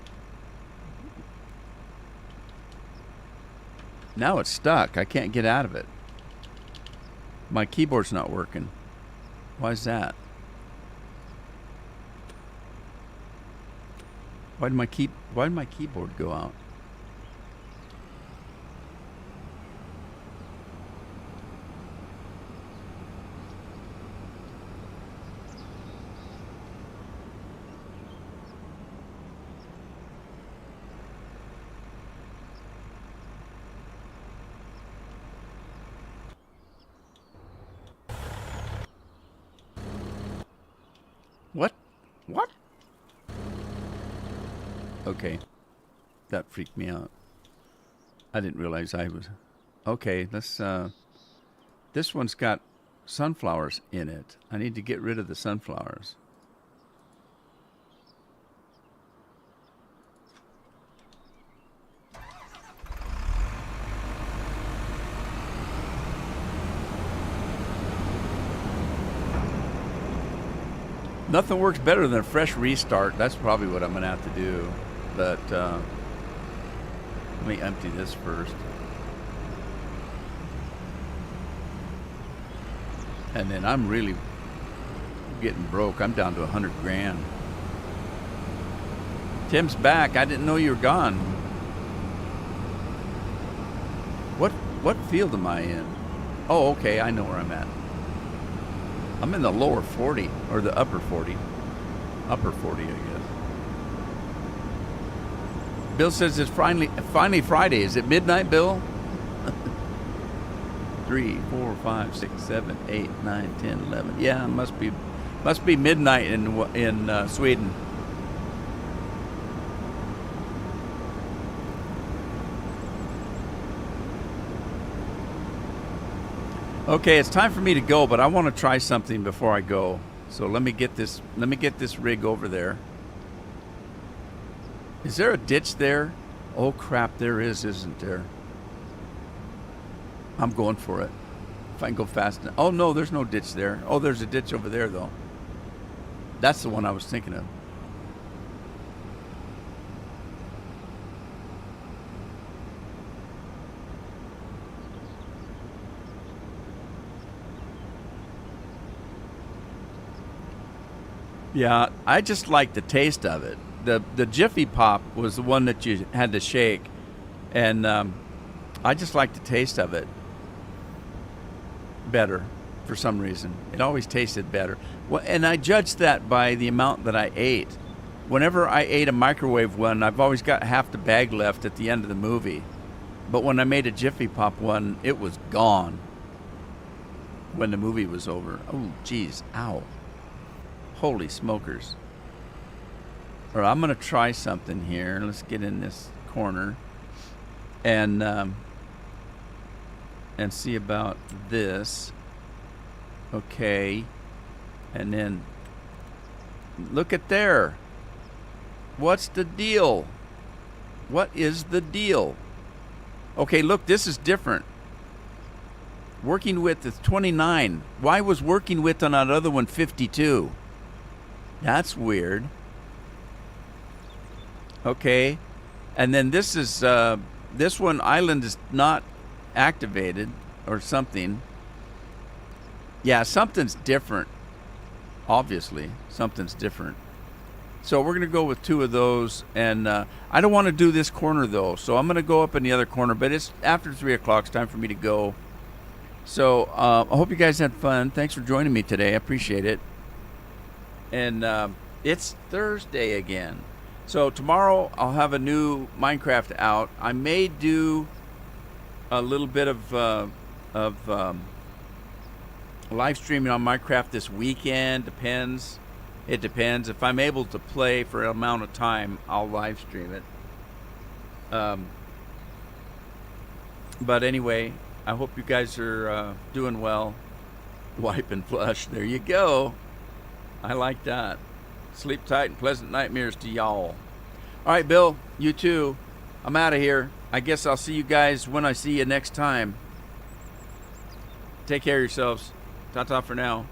Now it's stuck. I can't get out of it. My keyboard's not working. Why is that? Why did my keyboard go out? What? Okay. That freaked me out. I didn't realize I was... Okay, let's... This one's got sunflowers in it. I need to get rid of the sunflowers. Nothing works better than a fresh restart. That's probably what I'm going to have to do. But let me empty this first. And then I'm really getting broke. I'm down to 100 grand. Tim's back. I didn't know you were gone. What field am I in? Oh, okay. I know where I'm at. I'm in the lower 40, or the upper 40. Upper 40, I guess. Bill says it's finally Friday. Is it midnight, Bill? 3, 4, 5, 6, 7, 8, 9, 10, 11. Yeah, it must be midnight in Sweden. Okay, it's time for me to go, but I want to try something before I go. So let me get this rig over there. Is there a ditch there? Oh crap, there is, isn't there? I'm going for it. If I can go fast enough. Oh no, there's no ditch there. Oh, there's a ditch over there though. That's the one I was thinking of. Yeah, I just like the taste of it. The Jiffy Pop was the one that you had to shake, and I just like the taste of it better for some reason. It always tasted better. Well, and I judged that by the amount that I ate. Whenever I ate a microwave one, I've always got half the bag left at the end of the movie. But when I made a Jiffy Pop one, it was gone when the movie was over. Oh, geez, ow. Holy smokers. All right, I'm going to try something here. Let's get in this corner and see about this. Okay. And then look at there. What's the deal? What is the deal? Okay, look, this is different. Working width is 29. Why was working width on that other one 52? That's weird. Okay. And then this is, this one, island is not activated or something. Yeah, something's different. Obviously, something's different. So we're going to go with 2 of those. And I don't want to do this corner, though. So I'm going to go up in the other corner. But it's after 3 o'clock. It's time for me to go. So I hope you guys had fun. Thanks for joining me today. I appreciate it. And it's Thursday again. So tomorrow I'll have a new Minecraft out. I may do a little bit of live streaming on Minecraft this weekend. Depends. It depends. If I'm able to play for an amount of time, I'll live stream it. But anyway, I hope you guys are doing well. Wipe and flush. There you go. I like that. Sleep tight and pleasant nightmares to y'all. All right, Bill, you too. I'm out of here. I guess I'll see you guys when I see you next time. Take care of yourselves. Ta-ta for now.